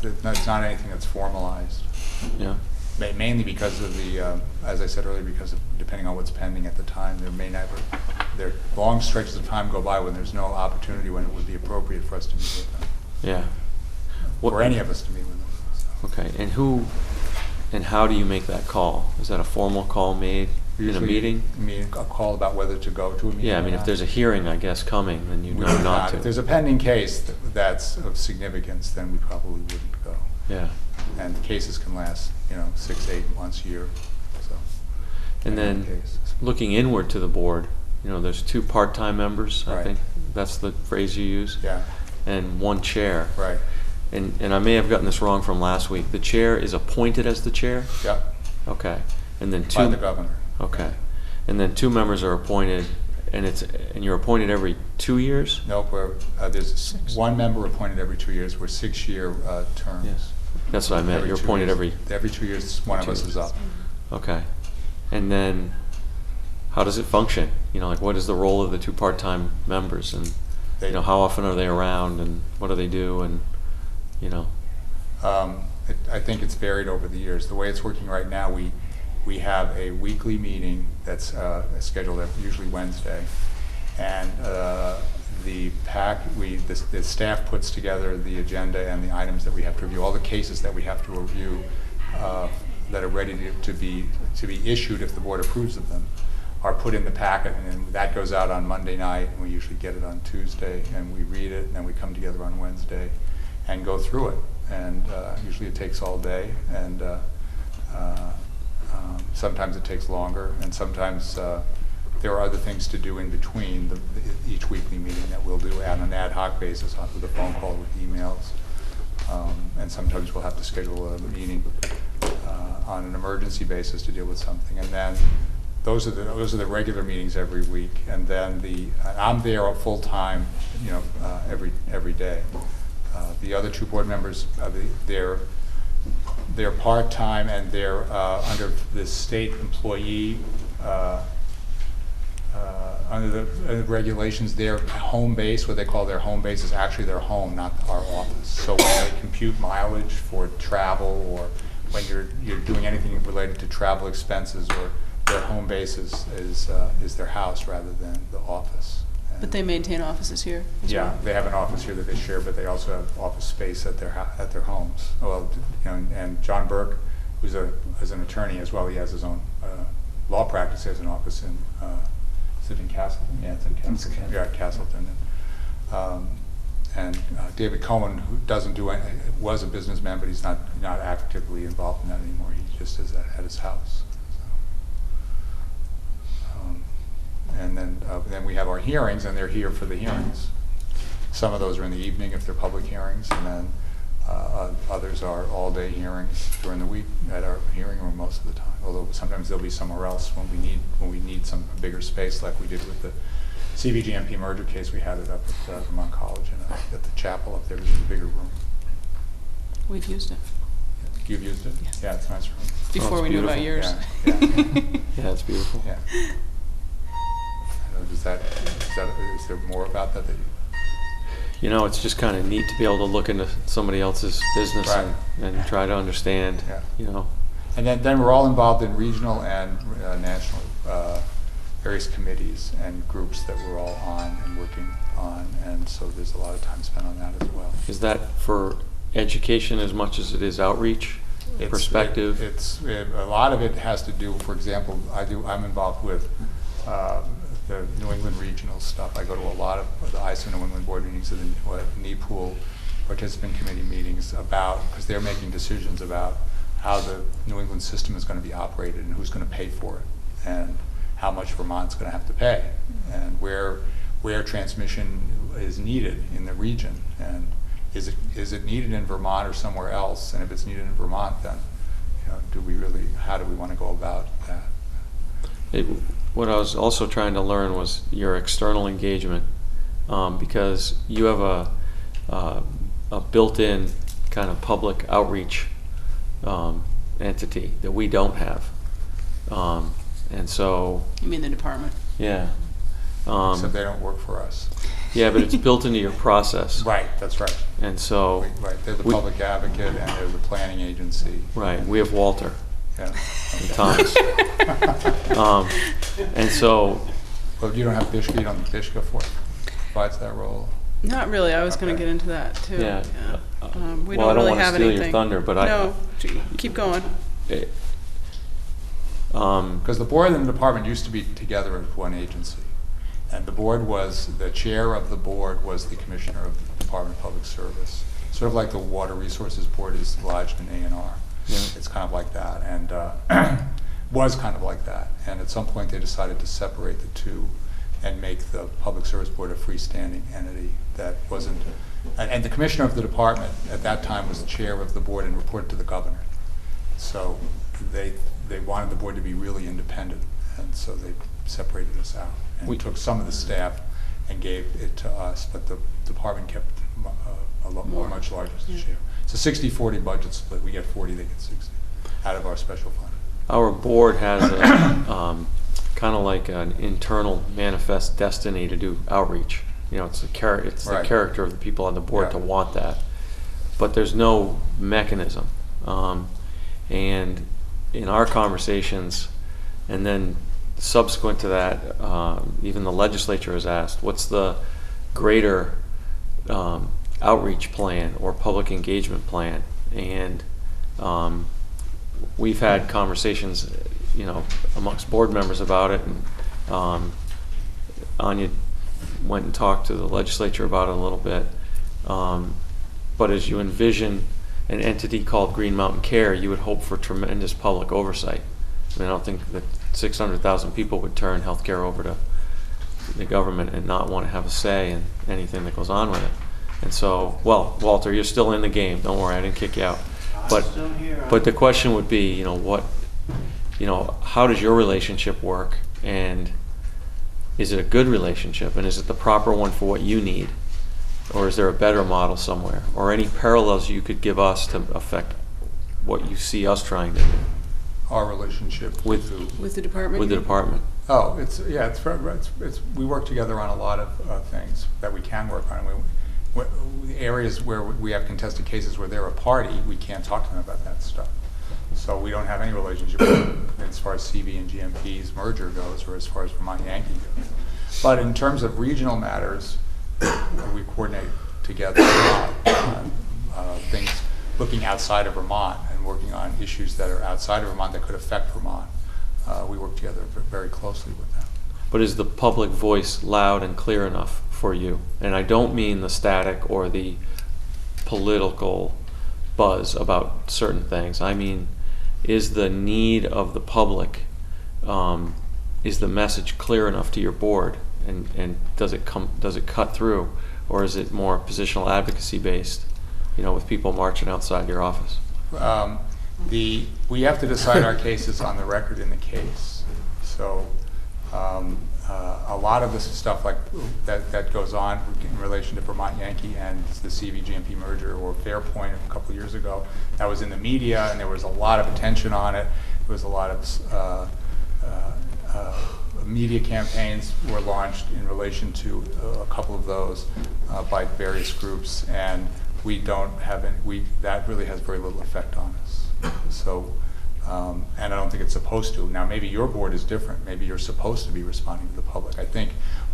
It's not anything that's formalized. Yeah. Mainly because of as I said earlier, because of depending on what's pending at the time, there are long stretches of time go by when there's no opportunity when it would be appropriate for us to meet with them. Yeah. For any of us to meet with them. So. Okay, and how do you make that call? Is that a formal call made in a Usually, meeting? a call about whether to go to a meeting. Yeah, I or mean, if not. there's a hearing, I guess, coming, then you We know would not to. If there's a pending case that's of significance, then we probably wouldn't go. Yeah. And cases can last, 6 to 8 months, a year, so. And then, cases. looking inward to the board, there's 2 part-time members, I Right. think. That's the phrase you use. Yeah, And 1 chair. right, And I may have gotten this wrong from last week. The chair is appointed as the chair? yep, Okay. And then by 2. the governor. Okay. And then 2 members are appointed, and you're appointed every 2 years? Nope, there's 1 member appointed every 2 years, we're 6-year terms. Yes. That's what I meant. You're 2 appointed years. Every 2 years, one of 2 us is years. up. Okay. And then, how does it function? What is the role of the 2 part-time members? And, how often are they around, and what do they do, and, I think it's varied over the years. The way it's working right now, we have a weekly meeting that's scheduled at usually Wednesday, and the staff puts together the agenda and the items that we have to review, all the cases that we have to review that are ready to be issued if the board approves of them, are put in the packet, and then that goes out on Monday night, and we usually get it on Tuesday, and we read it, and then we come together on Wednesday and go through it. And usually it takes all day, and sometimes it takes longer, and sometimes there are other things to do in between each weekly meeting that we'll do on an ad hoc basis, with a phone call, with emails, and sometimes we'll have to schedule a meeting on an emergency basis to deal with something. And then those are the regular meetings every week, and then I'm there full time, every day. The other 2 board members, they're part-time, and they're under the state employee, under the regulations, their home base, what they call their home base, is actually their home, not our office. So when they compute mileage for travel, or when you're doing anything related to travel expenses, or their home base is their house rather than the office. But they maintain offices here? as Yeah, well? they have an office here that they share, but they also have office space at their homes. Well, and John Burke, who's an attorney as well, he has his own law practice. He has an office in is it in Castleton? Yeah, it's in Castleton. Yeah, Castleton. And David Cohen, who was a businessman, but he's not actively involved in that anymore. He just is at his house. And then we have our hearings, and they're here for the hearings. Some of those are in the evening if they're public hearings, and then others are all-day hearings during the week at our hearing room most of the time. Although sometimes they'll be somewhere else when we need some bigger space, like we did with the CVGMP merger case. We had it up at Vermont College and at the chapel up there, which is a bigger room. We've used it You've used it? Yes. Yeah, it's a nice room. before it's we knew about beautiful. yours. Yeah, yeah, it's beautiful. yeah. I don't know, is there more about that It's just kind of neat to be able to look into somebody else's business Right. and try to understand, Yeah. And then we're all involved in regional and national various committees and groups that we're all on and working on, and so there's a lot of time spent on that as well. Is that for education as much as it is outreach, perspective? A lot of it has to do, for example, I'm involved with the New England regional stuff. I go to a lot of the ISO New England board meetings and the NEPOOL participant committee meetings because they're making decisions about how the New England system is going to be operated and who's going to pay for it, and how much Vermont's going to have to pay, and where transmission is needed in the region, and is it needed in Vermont or somewhere else? And if it's needed in Vermont, then how do we want to go about that? What I was also trying to learn was your external engagement, because you have a built-in kind of public outreach entity that we don't have, and so You mean the department? yeah. So they don't work for us. Yeah, but it's built into your process. Right, that's right. And so, Right, they're the public advocate and they're the planning agency. right, we have Walter Yeah. and Thomas. And so, Well, you don't have Bishka, you don't think Bishka provides that role? Not really. I was going to Okay. get into that too. yeah. We Well, I don't don't really want to have steal anything. your thunder, but No, keep going. Because the board and the department used to be together as one agency. And the board was, the chair of the board was the commissioner of the Department of Public Service. Sort of like the Water Resources Board is lodged in A&R. Yeah. It's kind of like that, and was kind of like that. And at some point they decided to separate the two and make the Public Service Board a freestanding entity that wasn't, and the commissioner of the department at that time was the chair of the board and reported to the governor. So they wanted the board to be really independent, and so they separated us out. And We took some of the staff and gave it to us, but the department kept a lot more, much larger share. It's a 60-40 budget split. We get 40, they get 60 out of our special fund. Our board has a kind of like an internal manifest destiny to do outreach. You know, it's the Right. character of the people on the board Yeah. to want that, but there's no mechanism. And in our conversations, and then subsequent to that, even the legislature has asked, what's the greater outreach plan or public engagement plan? And we've had conversations, you know, amongst board members about it, and Anya went and talked to the legislature about it a little bit. But as you envision an entity called Green Mountain Care, you would hope for tremendous public oversight. I mean, I don't think that 600,000 people would turn healthcare over to the government and not want to have a say in anything that goes on with it. And so, well, Walter, you're still in the game. Don't worry, I didn't kick you out. But the question would be, you know, how does your relationship work, and is it a good relationship, and is it the proper one for what you need, or is there a better model somewhere, or any parallels you could give us to affect what you see us trying to do Our relationship with With the department? the department? Oh, it's we work together on a lot of things that we can work on. The areas where we have contested cases where they're a party, we can't talk to them about that stuff. So we don't have any relationship with them as far as CV and GMP's merger goes, or as far as Vermont Yankee goes. But in terms of regional matters, we coordinate together a lot on things looking outside of Vermont and working on issues that are outside of Vermont that could affect Vermont. We work together very closely with them. But is the public voice loud and clear enough for you? And I don't mean the static or the political buzz about certain things. I mean, is the need of the public, is the message clear enough to your board, and does it cut through, or is it more positional advocacy based, you know, with people marching outside your office? We have to decide our cases on the record in the case. So a lot of this stuff like that goes on in relation to Vermont Yankee and the CV-GMP merger, or Fairpoint a couple of years ago. That was in the media, and there was a lot of attention on it. There was a lot of media campaigns were launched in relation to a couple of those by various groups, and we don't have any, that really has very little effect on us. So, and I don't think it's supposed to. Now, maybe your board is different. Maybe you're supposed to be responding to the public. I think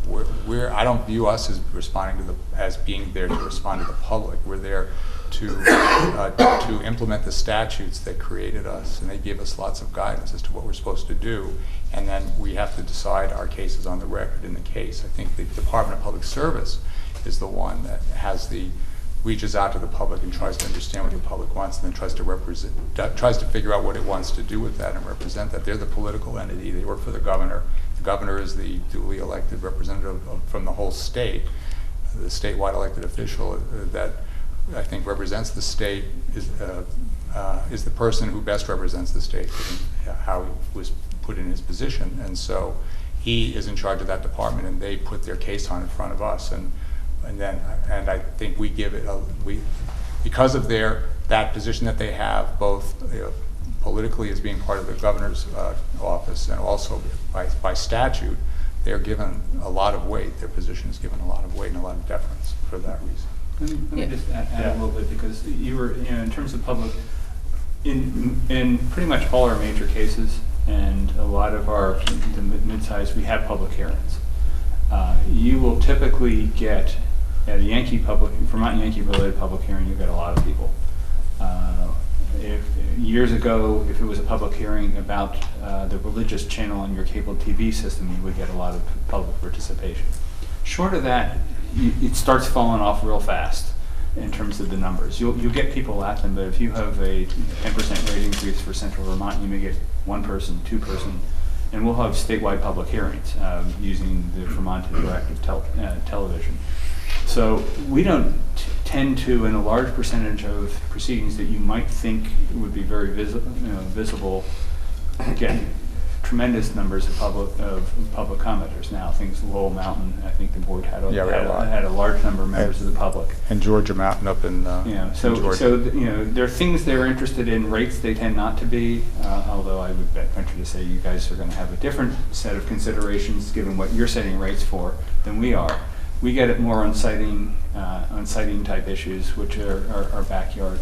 I don't view us as responding as being there to respond to the public. We're there to implement the statutes that created us, and they give us lots of guidance as to what we're supposed to do. And then we have to decide our cases on the record in the case. I think the Department of Public Service is the one that reaches out to the public and tries to understand what the public wants, and then tries to figure out what it wants to do with that and represent that. They're the political entity. They work for the governor. The governor is the duly elected representative from the whole state. The statewide elected official that I think represents the state is the person who best represents the state, given how he was put in his position. And so he is in charge of that department, and they put their case on in front of us. And I think we give it because of that position that they have, both politically as being part of the governor's office, and also by statute, they're given a lot of weight. Their position is given a lot of weight and a lot of deference for that reason. Let me just add a little bit, because you were, in terms of public, in pretty much all our major cases and a lot of the mid-size, we have public hearings. You will typically get at a Vermont Yankee related public hearing, you get a lot of people. if years ago, if it was a public hearing about the religious channel on your cable TV system, you would get a lot of public participation. Short of that, it starts falling off real fast in terms of the numbers. You'll get people at them, but if you have a 10% rate increase for Central Vermont, you may get one person, two person, and we'll have statewide public hearings using the Vermont Interactive Television. So we don't tend to, in a large percentage of proceedings that you might think would be very visible, get tremendous numbers of public commenters. Now, things Lowell Mountain, I think the board had a large number of members of the public. And Georgia Mountain up in So Georgia. there are things they're interested in. Rates they tend not to be. Although I would venture to say you guys are going to have a different set of considerations given what you're setting rates for than we are. We get it more on siting type issues, which are our backyard.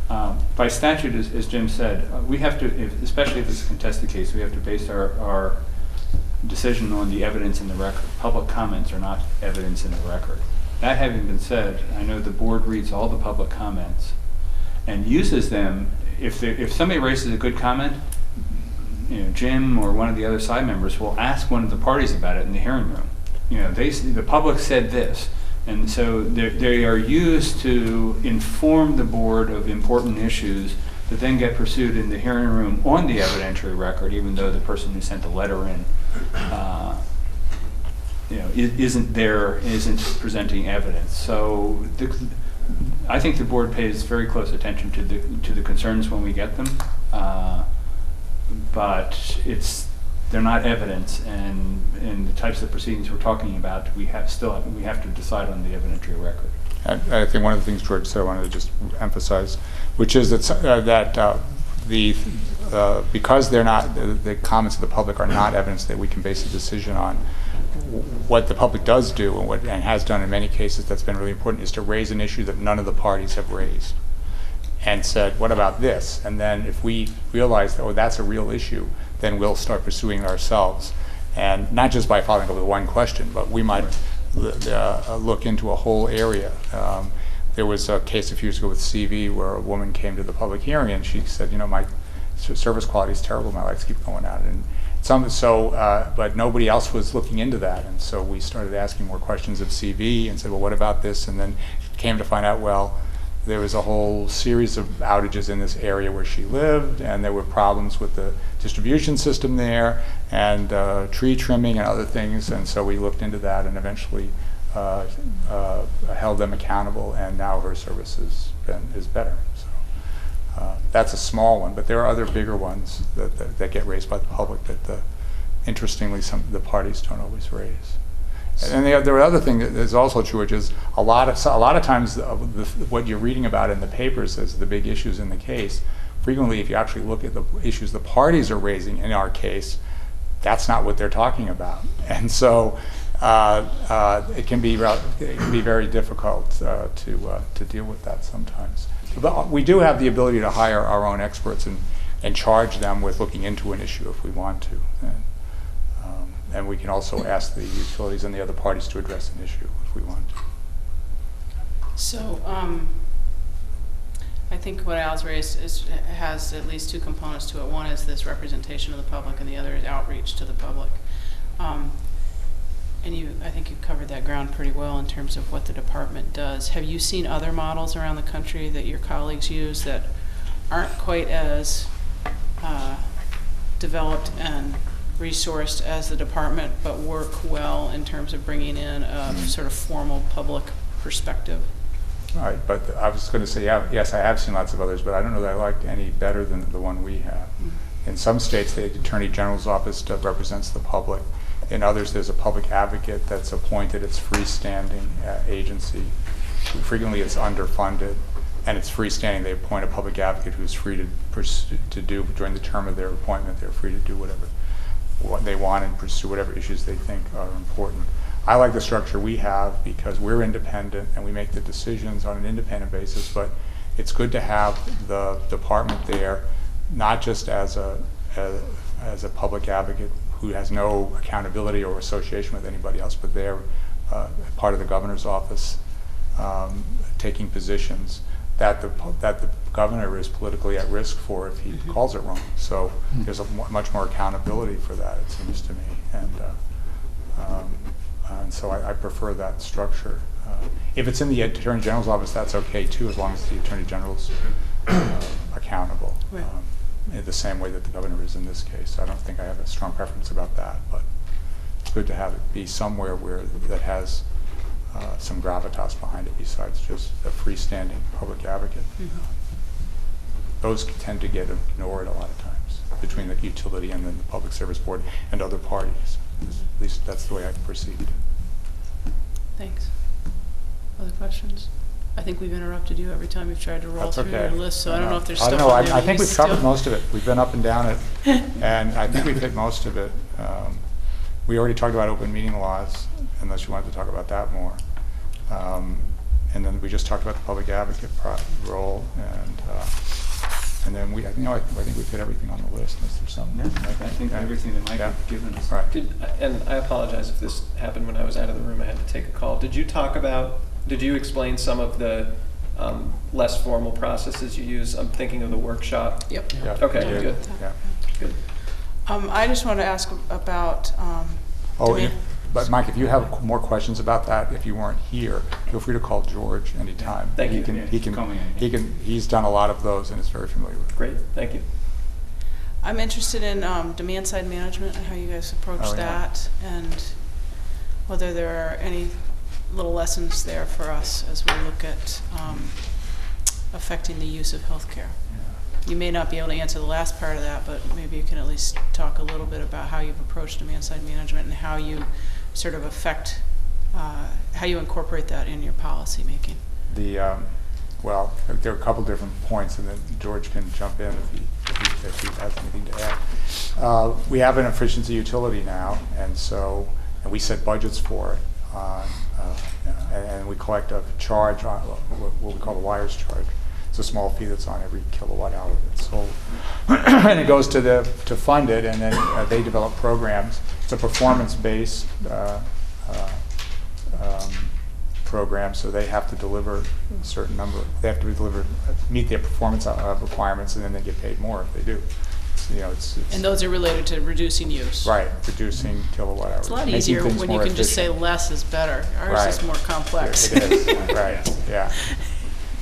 By statute, as Jim said, we have to, especially if it's a contested case, we have to base our decision on the evidence in the record. Public comments are not evidence in the record. That having been said, I know the board reads all the public comments and uses them. If somebody raises a good comment, Jim or one of the other side members will ask one of the parties about it in the hearing room. The public said this. And so they are used to inform the board of important issues that then get pursued in the hearing room on the evidentiary record, even though the person who sent the letter in isn't presenting evidence. So I think the board pays very close attention to the concerns when we get them, but they're not evidence, and the types of proceedings we're talking about, we have to decide on the evidentiary record. I think one of the things George said I wanted to just emphasize, which is that because they're not, the comments of the public are not evidence that we can base a decision on. What the public does do, and has done in many cases that's been really important, is to raise an issue that none of the parties have raised, and said, what about this? And then if we realize that, oh, that's a real issue, then we'll start pursuing it ourselves. And not just by following up with one question, but we might look into a whole area. There was a case a few years ago with CV where a woman came to the public hearing and she said, my service quality is terrible, my lights keep going out. And but nobody else was looking into that. And so we started asking more questions of CV and said, well, what about this? And then came to find out, well, there was a whole series of outages in this area where she lived, and there were problems with the distribution system there, and tree trimming and other things. And so we looked into that and eventually held them accountable, and now her service is better. So that's a small one, but there are other bigger ones that get raised by the public that, interestingly, some of the parties don't always raise. And there are other thing that is also true, which is a lot of times what you're reading about in the papers as the big issues in the case, frequently if you actually look at the issues the parties are raising in our case, that's not what they're talking about. And so it can be very difficult to deal with that sometimes. But we do have the ability to hire our own experts and charge them with looking into an issue if we want to. And we can also ask the utilities and the other parties to address an issue if we want to. So I think what Al's raised has at least two components to it. One is this representation of the public, and the other is outreach to the public. And I think you covered that ground pretty well in terms of what the department does. Have you seen other models around the country that your colleagues use that aren't quite as developed and resourced as the department, but work well in terms of bringing in a sort of formal public perspective? All right, but I was going to say, yes, I have seen lots of others, but I don't know that I like any better than the one we have. In some states, the Attorney General's office represents the public. In others, there's a public advocate that's appointed. It's freestanding agency. Frequently, it's underfunded, and it's freestanding. They appoint a public advocate who's free to do during the term of their appointment. They're free to do what they want and pursue whatever issues they think are important. I like the structure we have because we're independent and we make the decisions on an independent basis, but it's good to have the department there, not just as a public advocate who has no accountability or association with anybody else, but they're part of the governor's office taking positions, that the governor is politically at risk for if he calls it wrong. So there's much more accountability for that, it seems to me. And so I prefer that structure. If it's in the Attorney General's office, that's okay too, as long as the Attorney General's accountable. Right. In the same way that the governor is in this case. I don't think I have a strong preference about that, but it's good to have it be somewhere where that has some gravitas behind it besides just a freestanding public advocate. Those tend to get ignored a lot of times between the utility and then the Public Service Board and other parties. At least that's the way I perceive it. Thanks. Other questions? I think we've interrupted you every time you've tried to roll That's through okay. your list, so I don't know if there's I stuff don't know. on there I that think you we've covered still- most of it. We've been up and down it, and I think we've hit most of it. We already talked about open meeting laws, unless you wanted to talk about that more. And then we just talked about the public advocate role, and then I think we've hit everything on the list. Unless there's something. I think everything that Mike Yeah. had given us. Right. And I apologize if this happened when I was out of the room. I had to take a call. Did you explain some of the less formal processes you use? I'm thinking of the workshop. Yep. Yeah. Okay, Yeah. good. Yeah. Good. I just want to ask about, But Mike, if you have more questions about that, if you weren't here, feel free to call George anytime. Thank you. He's done a lot of those and is very familiar with it. Great, thank you. I'm interested in demand side management and how you guys approach Oh, yeah. that, and whether there are any little lessons there for us as we look at affecting the use of healthcare. You may not be able to answer the last part of that, but maybe you can at least talk a little bit about how you've approached demand side management and how you sort of affect, how you incorporate that in your policy making. Well, there are a couple different points, and then George can jump in if he has anything to add. We have an efficiency utility now, and we set budgets for it, and we collect a charge on what we call the wires charge. It's a small fee that's on every kilowatt hour that's sold, and it goes to fund it, and then they develop programs. It's a performance-based program, so they have to deliver a certain number. They have to meet their performance requirements, and then they get paid more if they do. It's And those are related to reducing use. right, reducing kilowatt hours. It's a lot making easier things when you more can just say efficient. less is better. Ours Right. is more complex. It is, right, yeah.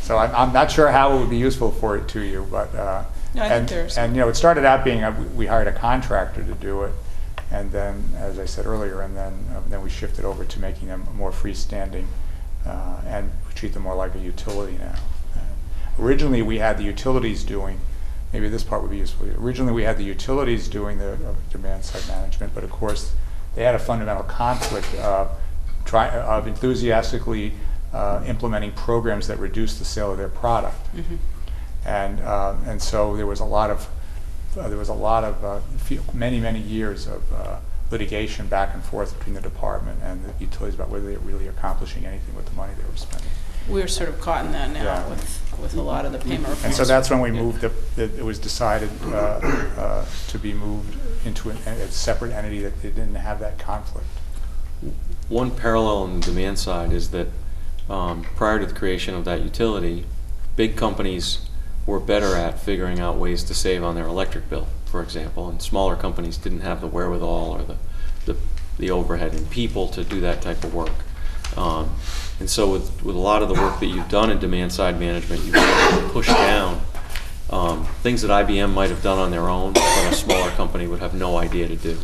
So I'm not sure how it would be useful for it to you, but, No, I think there's- and it started out being, we hired a contractor to do it, and then, as I said earlier, and then we shifted over to making them more freestanding, and we treat them more like a utility now. Originally, we had the utilities doing, maybe this part would be useful. Originally, we had the utilities doing the demand side management, but of course, they had a fundamental conflict of enthusiastically implementing programs that reduce the sale of their product, and so there was a lot of many years of litigation back and forth between the department and the utilities about whether they were really accomplishing anything with the money they were spending. We're sort of caught in that now Yeah. with a lot of the payment reforms. And so that's when we moved, it was decided to be moved into a separate entity that they didn't have that conflict. One parallel on the demand side is that prior to the creation of that utility, big companies were better at figuring out ways to save on their electric bill, for example, and smaller companies didn't have the wherewithal or the overhead and people to do that type of work. And so with a lot of the work that you've done in demand side management, you've been able to push down things that IBM might have done on their own, but a smaller company would have no idea to do.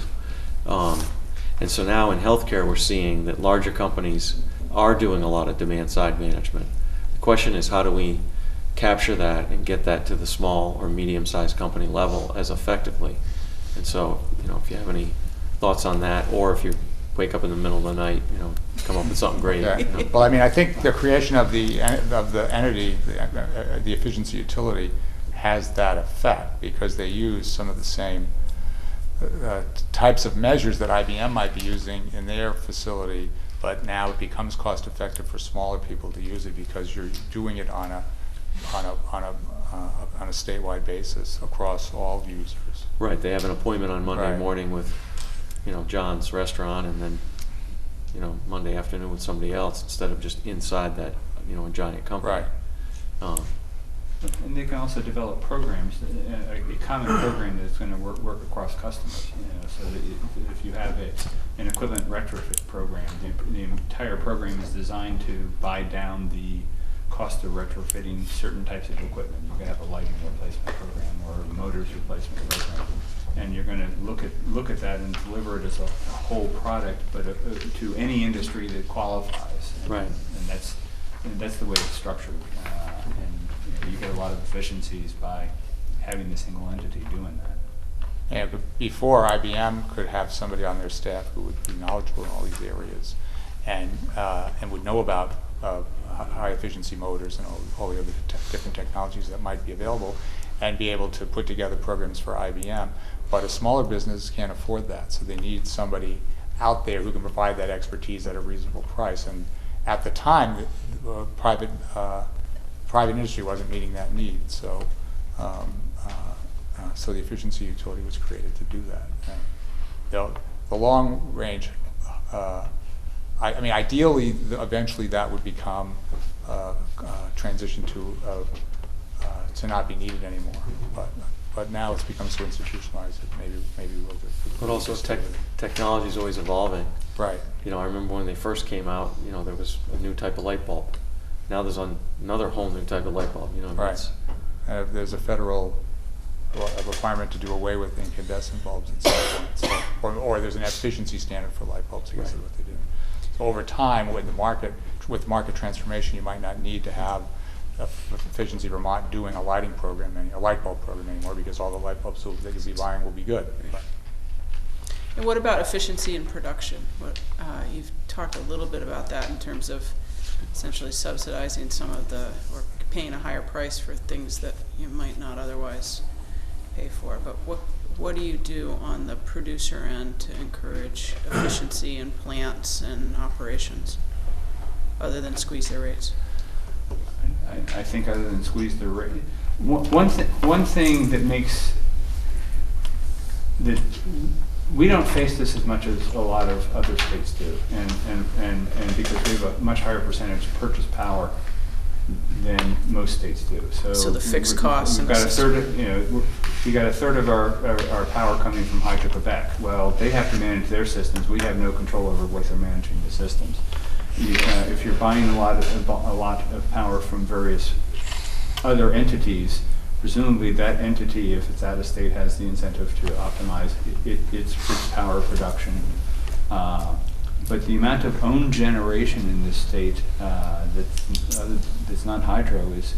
And so now in healthcare, we're seeing that larger companies are doing a lot of demand side management. The question is, how do we capture that and get that to the small or medium-sized company level as effectively? And so, if you have any thoughts on that, or if you wake up in the middle of the night, come up with something great. Yeah. Well, I mean, I think the creation of the entity, the efficiency utility, has that effect because they use some of the same types of measures that IBM might be using in their facility, but now it becomes cost effective for smaller people to use it because you're doing it on a statewide basis across all users. Right, they have an appointment on Monday Right. morning with, John's restaurant, and then, Monday afternoon with somebody else instead of just inside that, a giant company. Right. And they can also develop programs, a common program that's going to work across customers. So that if you have an equipment retrofit program, the entire program is designed to buy down the cost of retrofitting certain types of equipment. You can have a lighting replacement program or a motors replacement program, and you're going to look at that and deliver it as a whole product, but to any industry that qualifies. Right. And that's the way it's structured. You get a lot of efficiencies by having the single entity doing that. Yeah, but before IBM could have somebody on their staff who would be knowledgeable in all these areas and would know about high efficiency motors and all the other different technologies that might be available and be able to put together programs for IBM. But a smaller business can't afford that, so they need somebody out there who can provide that expertise at a reasonable price. And at the time, private industry wasn't meeting that need, so so the efficiency utility was created to do that. The long range, I mean, ideally, eventually that would become transition to not be needed anymore. But now it's become so institutionalized that maybe we'll do. But also technology is always evolving. Right. You know, I remember when they first came out, you know, there was a new type of light bulb. Now there's another whole new type of light bulb, you know. Right. There's a federal requirement to do away with incandescent bulbs at some point. Or there's an efficiency standard for light bulbs, I guess is what they do. So over time, with market transformation, you might not need to have efficiency Vermont doing a lighting program, a light bulb program anymore, because all the light bulbs they could be buying will be good. But And what about efficiency in production? You've talked a little bit about that in terms of essentially subsidizing some of or paying a higher price for things that you might not otherwise pay for. But what do you do on the producer end to encourage efficiency in plants and operations, other than squeeze their rates? I think other than squeeze the rate, one thing that makes that we don't face this as much as a lot of other states do, and because we have a much higher percentage of purchase power than most states do. So the fixed costs. We've got a third. We got a third of our power coming from Hydro-Quebec. Well, they have to manage their systems. We have no control over what they're managing the systems. If you're buying a lot of power from various other entities, presumably that entity, if it's out of state, has the incentive to optimize its power production. But the amount of own generation in this state that's not hydro is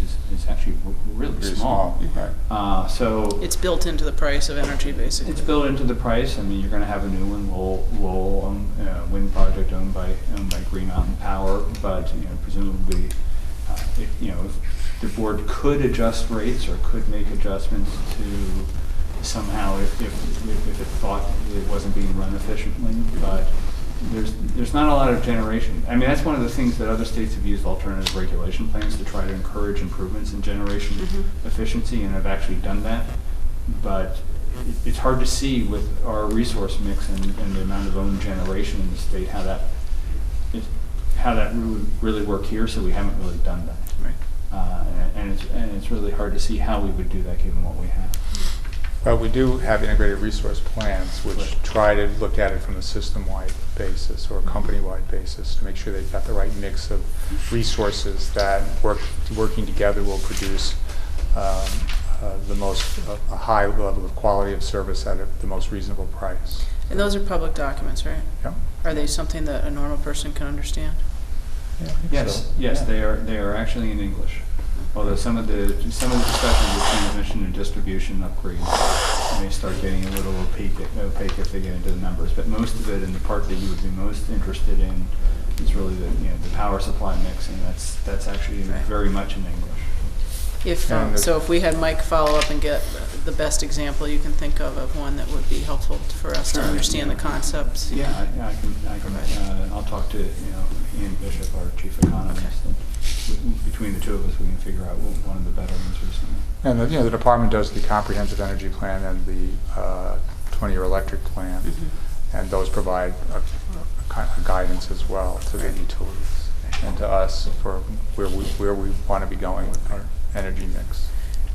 actually really small. Right. So It's built into the price of energy, basically. it's built into the price. I mean, you're going to have a new one, Lowell wind project owned by Green Mountain Power, but presumably, if the board could adjust rates or could make adjustments to somehow if it thought it wasn't being run efficiently, but there's not a lot of generation. I mean, that's one of the things that other states have used alternative regulation plans to try to encourage improvements in generation efficiency, and have actually done that. But it's hard to see with our resource mix and the amount of own generation in the state how that would really work here. So we haven't really done that. Right. And it's really hard to see how we would do that given what we have. But we do have integrated resource plans which try to look at it from a system-wide basis or a company-wide basis to make sure they've got the right mix of resources that working together will produce the most a high level of quality of service at the most reasonable price. And those are public documents, right? Yep. Are they something that a normal person can understand? Yeah, I think Yes, so. yes, Yeah. they are actually in English. Although some of the discussion with transmission and distribution upgrades may start getting a little opaque if they get into the numbers. But most of it, and the part that you would be most interested in, is really the power supply mix, and that's actually very much in English. So if we had Mike follow up and get the best example you can think of one that would be helpful for us to understand the concepts. Yeah, I can. I'll talk to Ian Bishop, our chief economist. And between the two of us, we can figure out one of the better ones recently. And the department does the comprehensive energy plan and the 20-year electric plan, and those provide a guidance as well to the utilities and to us for where we want to be going with our energy mix.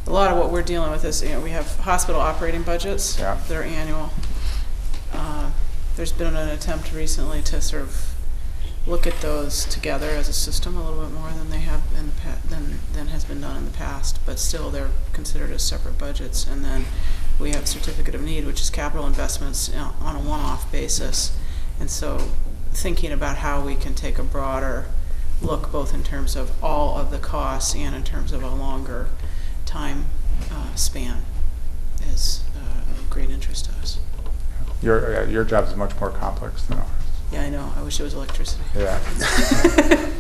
A lot of what we're dealing with is, we have hospital operating budgets. Yeah. They're annual. There's been an attempt recently to sort of look at those together as a system a little bit more than they have in the than has been done in the past, but still they're considered as separate budgets. And then we have certificate of need, which is capital investments on a one-off basis. And so thinking about how we can take a broader look, both in terms of all of the costs and in terms of a longer time span, is of great interest to us. Your job is much more complex than ours. Yeah, I know. I wish it was electricity. Yeah.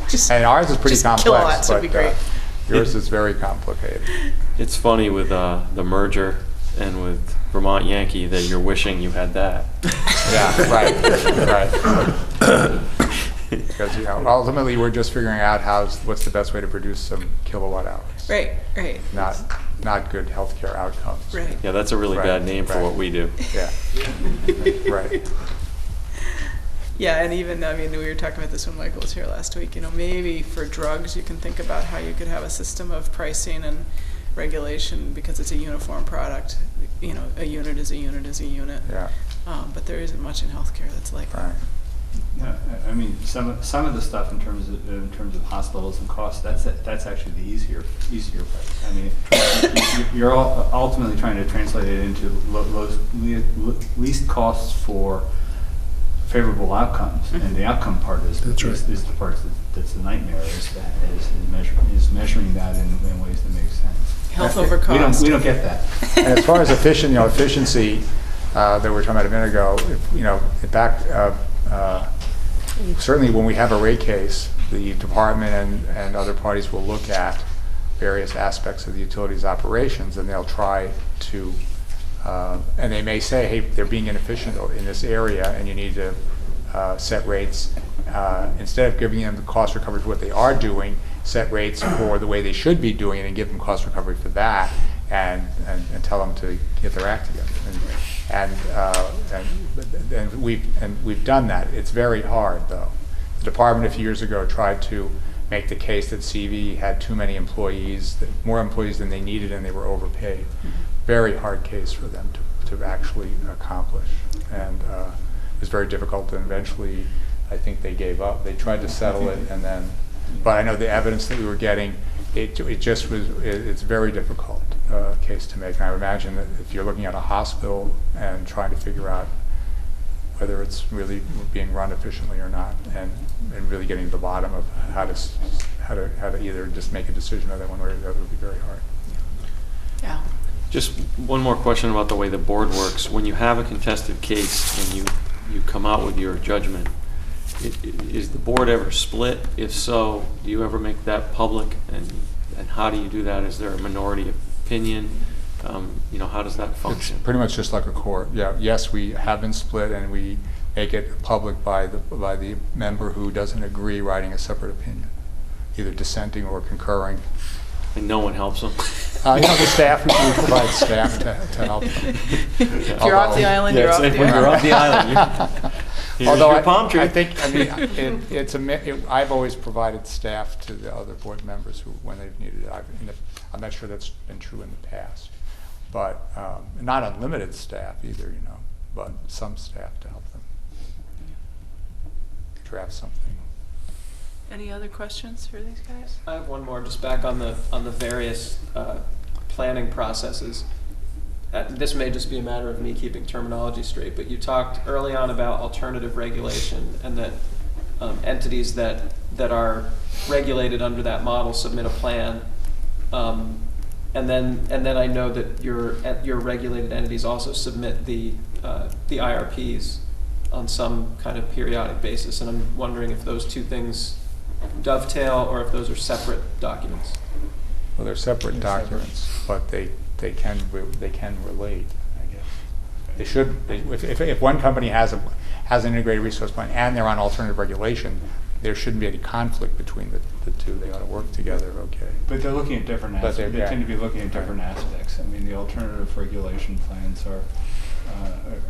Just, And ours is pretty just complex, kilowatts but would be great. yours is very complicated. It's funny with the merger and with Vermont Yankee that you're wishing you had that. Yeah, right. Because ultimately we're just figuring out what's the best way to produce some kilowatt hours. Right. Not good healthcare outcomes. Right. Yeah, that's a really Right, bad name for right. what we do. Yeah. Right. Yeah, and even, we were talking about this when Michael was here last week, maybe for drugs, you can think about how you could have a system of pricing and regulation because it's a uniform product. A unit is a unit is a unit. Yeah. But there isn't much in healthcare that's like that. Right. No, some of the stuff in terms of hospitals and costs, that's actually the easier part. You're ultimately trying to translate it into least costs for favorable outcomes, and the outcome part is the part that's the nightmare. Is measuring that in ways that make sense. Health over cost. We don't get that. And as far as efficiency that we were talking about a minute ago, certainly when we have a rate case, the department and other parties will look at various aspects of the utility's operations, and they'll try to, and they may say, hey, they're being inefficient in this area, and you need to set rates, instead of giving them the cost recovery for what they are doing, set rates for the way they should be doing it and give them cost recovery for that, and tell them to get their act together. And we've done that. It's very hard, though. The department a few years ago tried to make the case that CV had too many employees, more employees than they needed, and they were overpaid. Very hard case for them to actually accomplish, and it was very difficult. And eventually, I think they gave up. They tried to settle it, and then. But I know the evidence that we were getting, it's a very difficult case to make. And I would imagine that if you're looking at a hospital and trying to figure out whether it's really being run efficiently or not, and really getting to the bottom of how to either just make a decision on that one way or the other would be very hard. Yeah. Just one more question about the way the board works. When you have a contested case and you come out with your judgment, is the board ever split? If so, do you ever make that public? And how do you do that? Is there a minority opinion? How does that function? It's pretty much just like a court. Yeah. Yes, we have been split, and we make it public by the member who doesn't agree writing a separate opinion, either dissenting or concurring. And no one helps them? The staff, we provide staff to help them. If you're off the island, you're off the When you're island. off the island, here's Although your palm tree. I've always provided staff to the other board members when they've needed it. I'm not sure that's been true in the past, but not unlimited staff either, but some staff to help them draft something. Any other questions for these guys? I have one more, just back on the various planning processes. This may just be a matter of me keeping terminology straight, but you talked early on about alternative regulation, and that entities that are regulated under that model submit a plan, and then I know that your regulated entities also submit the IRPs on some kind of periodic basis, and I'm wondering if those two things dovetail or if those are separate documents. Well, they're separate documents, but they can relate, I guess. They should. If one company has an integrated resource plan and they're on alternative regulation, there shouldn't be any conflict between the two. They ought to work together, okay. But they're looking at different aspects. They tend to be looking at different aspects. The alternative regulation plans are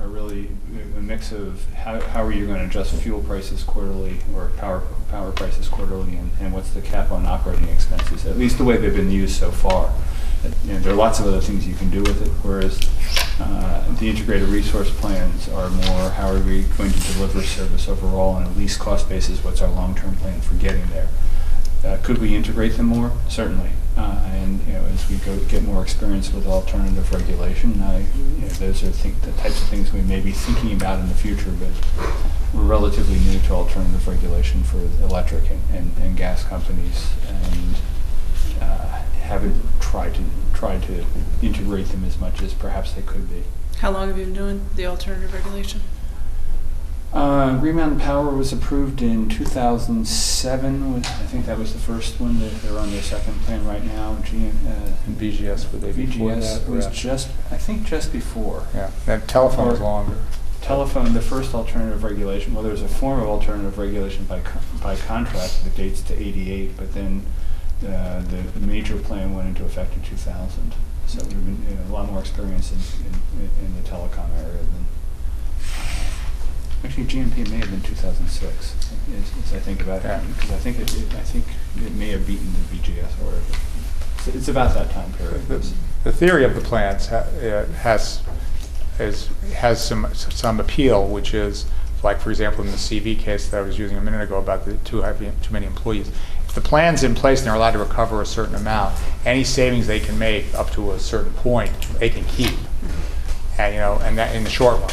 are really a mix of how are you going to adjust fuel prices quarterly or power prices quarterly, and what's the cap on operating expenses, at least the way they've been used so far. There are lots of other things you can do with it, whereas the integrated resource plans are more how are we going to deliver service overall on a least cost basis, what's our long-term plan for getting there. Could we integrate them more? Certainly. And as we get more experience with alternative regulation, those are the types of things we may be thinking about in the future, but we're relatively new to alternative regulation for electric and gas companies, and haven't tried to integrate them as much as perhaps they could be. How long have you been doing the alternative regulation? Green Mountain Power was approved in 2007. I think that was the first one. They're on their second plan right now. And BGS, were they before BGS that? was Yeah. I think just before. Yeah, that telephone was longer. Telephone, the first alternative regulation, well, there was a form of alternative regulation by contract that dates to '88, but then the major plan went into effect in 2000. So we've been a lot more experience in the telecom area than. Actually, GMP may have been 2006, as I think about it, because I think it may have beaten the BGS order. It's about that time period. The theory of the plans has some appeal, which is, like for example in the CV case that I was using a minute ago about the too many employees. If the plan's in place and they're allowed to recover a certain amount, any savings they can make up to a certain point they can keep, and and that in the short run.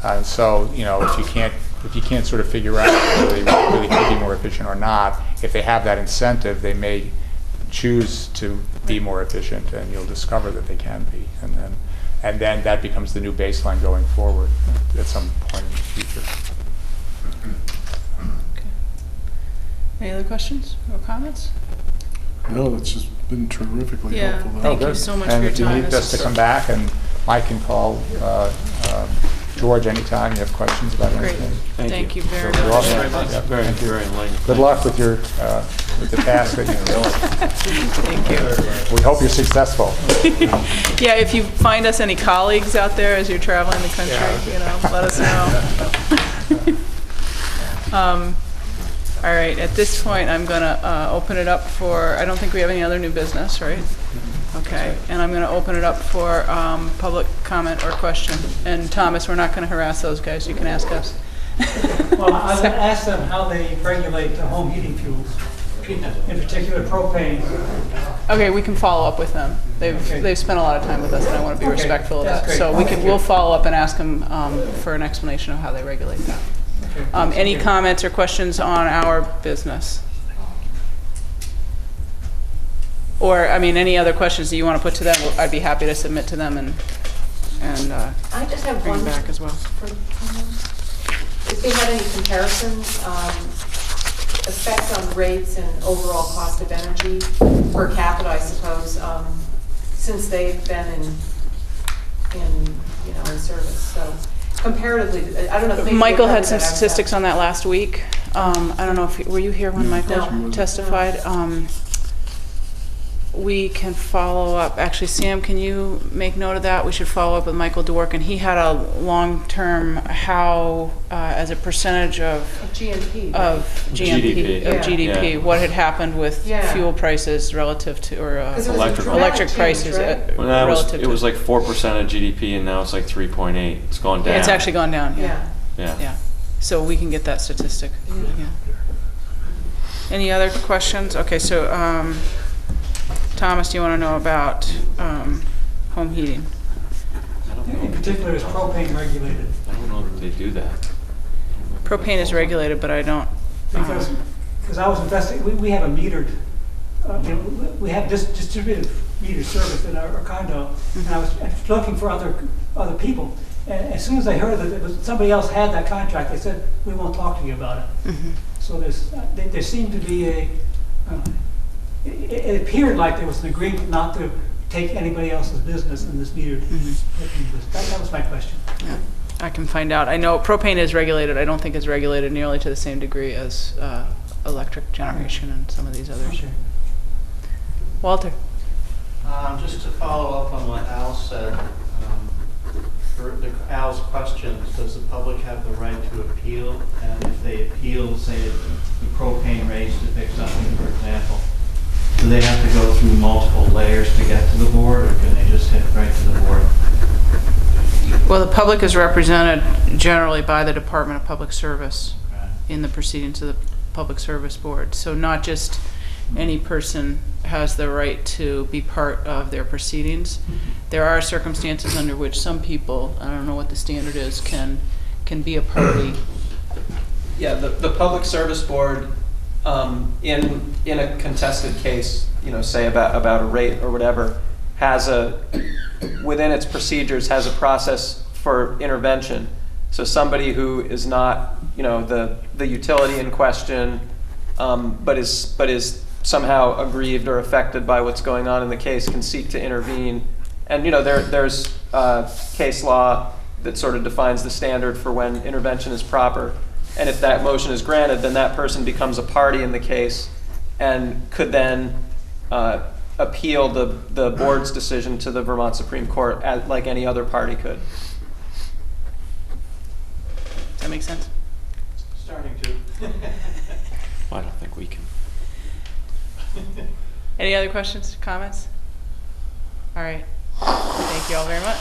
And so, if you can't sort of figure out whether they really could be more efficient or not, if they have that incentive, they may choose to be more efficient, and you'll discover that they can be, and then that becomes the new baseline going forward at some point in the future. Okay. Any other questions or comments? No, it's just been terrifically Yeah, helpful. thank you so much and for your if you time. need This us to is come back, and Mike can call George anytime you have questions about great. anything. Thank you very You're much. welcome. Very much. Yeah. Very enlightening. Good luck with your with the task that Thank you. we hope you're successful. Yeah, if you find us any colleagues out there as you're traveling the country, let us know. All right, at this point, I'm going to open it up for, I don't think we have any other new business, right? Okay, and I'm going to open it up for public comment or question. And Thomas, we're not going to harass those guys. You can ask us. Well, I was going to ask them how they regulate the home heating fuels, in particular propane. Okay, we can follow up with them. They've spent a lot of time with us, and I want to be Okay, respectful of that's that. great. So we'll follow up and ask them for an explanation of how they regulate that. Okay. Any comments or questions on our business? Or, any other questions that you want to put to them, I'd be happy to submit to them and I just have bring one. back as well. If they had any comparison, effect on rates and overall cost of energy per capita, I suppose, since they've been in service. So comparatively, I don't know if maybe Michael they had some covered that statistics on that last week. I don't know if, were you here when Michael No. testified? We can follow up. Actually, Sam, can you make note of that? We should follow up with Michael Dworkin. And he had a long-term how, as a percentage of GNP. GDP, Yeah. what had happened with Yeah. fuel prices relative to, or 'Cause it was a electric dramatic electric change, prices right? Well, relative it to. was like 4% of GDP, and now it's like 3.8. It's gone down. It's actually gone down, Yeah. yeah. So we can get that statistic. Yeah. Any other questions? Okay, so Thomas, do you want to know about home heating? In particular, is propane regulated? I don't know if they do that. Propane is regulated, but I don't. Because I was investigating, we have a metered, we have distributed meter service in our condo, and I was looking for other people. And as soon as I heard that it was somebody else had that contract, they said, we won't talk to you about it. So there seemed to be it appeared like there was an agreement not to take anybody else's business in this metered. That was my question. Yeah, I can find out. I know propane is regulated. I don't think it's regulated nearly to the same degree as electric generation and some of these others. Okay. Walter? Just to follow up on what Al said, for Al's questions, does the public have the right to appeal? And if they appeal, say the propane rates, to pick something, for example, do they have to go through multiple layers to get to the board, or can they just hit right to the board? Well, the public is represented generally by the Department of Public Service Okay. in the proceedings of the Public Service Board. So not just any person has the right to be part of their proceedings. There are circumstances under which some people, I don't know what the standard is, can be a party. Yeah, the Public Service Board, in a contested case, you know, say about a rate or whatever, has within its procedures, has a process for intervention. So somebody who is not, you know, the utility in question, but is somehow aggrieved or affected by what's going on in the case can seek to intervene. And, you know, there's case law that sort of defines the standard for when intervention is proper. And if that motion is granted, then that person becomes a party in the case and could then appeal the board's decision to the Vermont Supreme Court like any other party could. Does that make sense? Starting to. I don't think we can. Any other questions, comments? All right. Thank you all very much.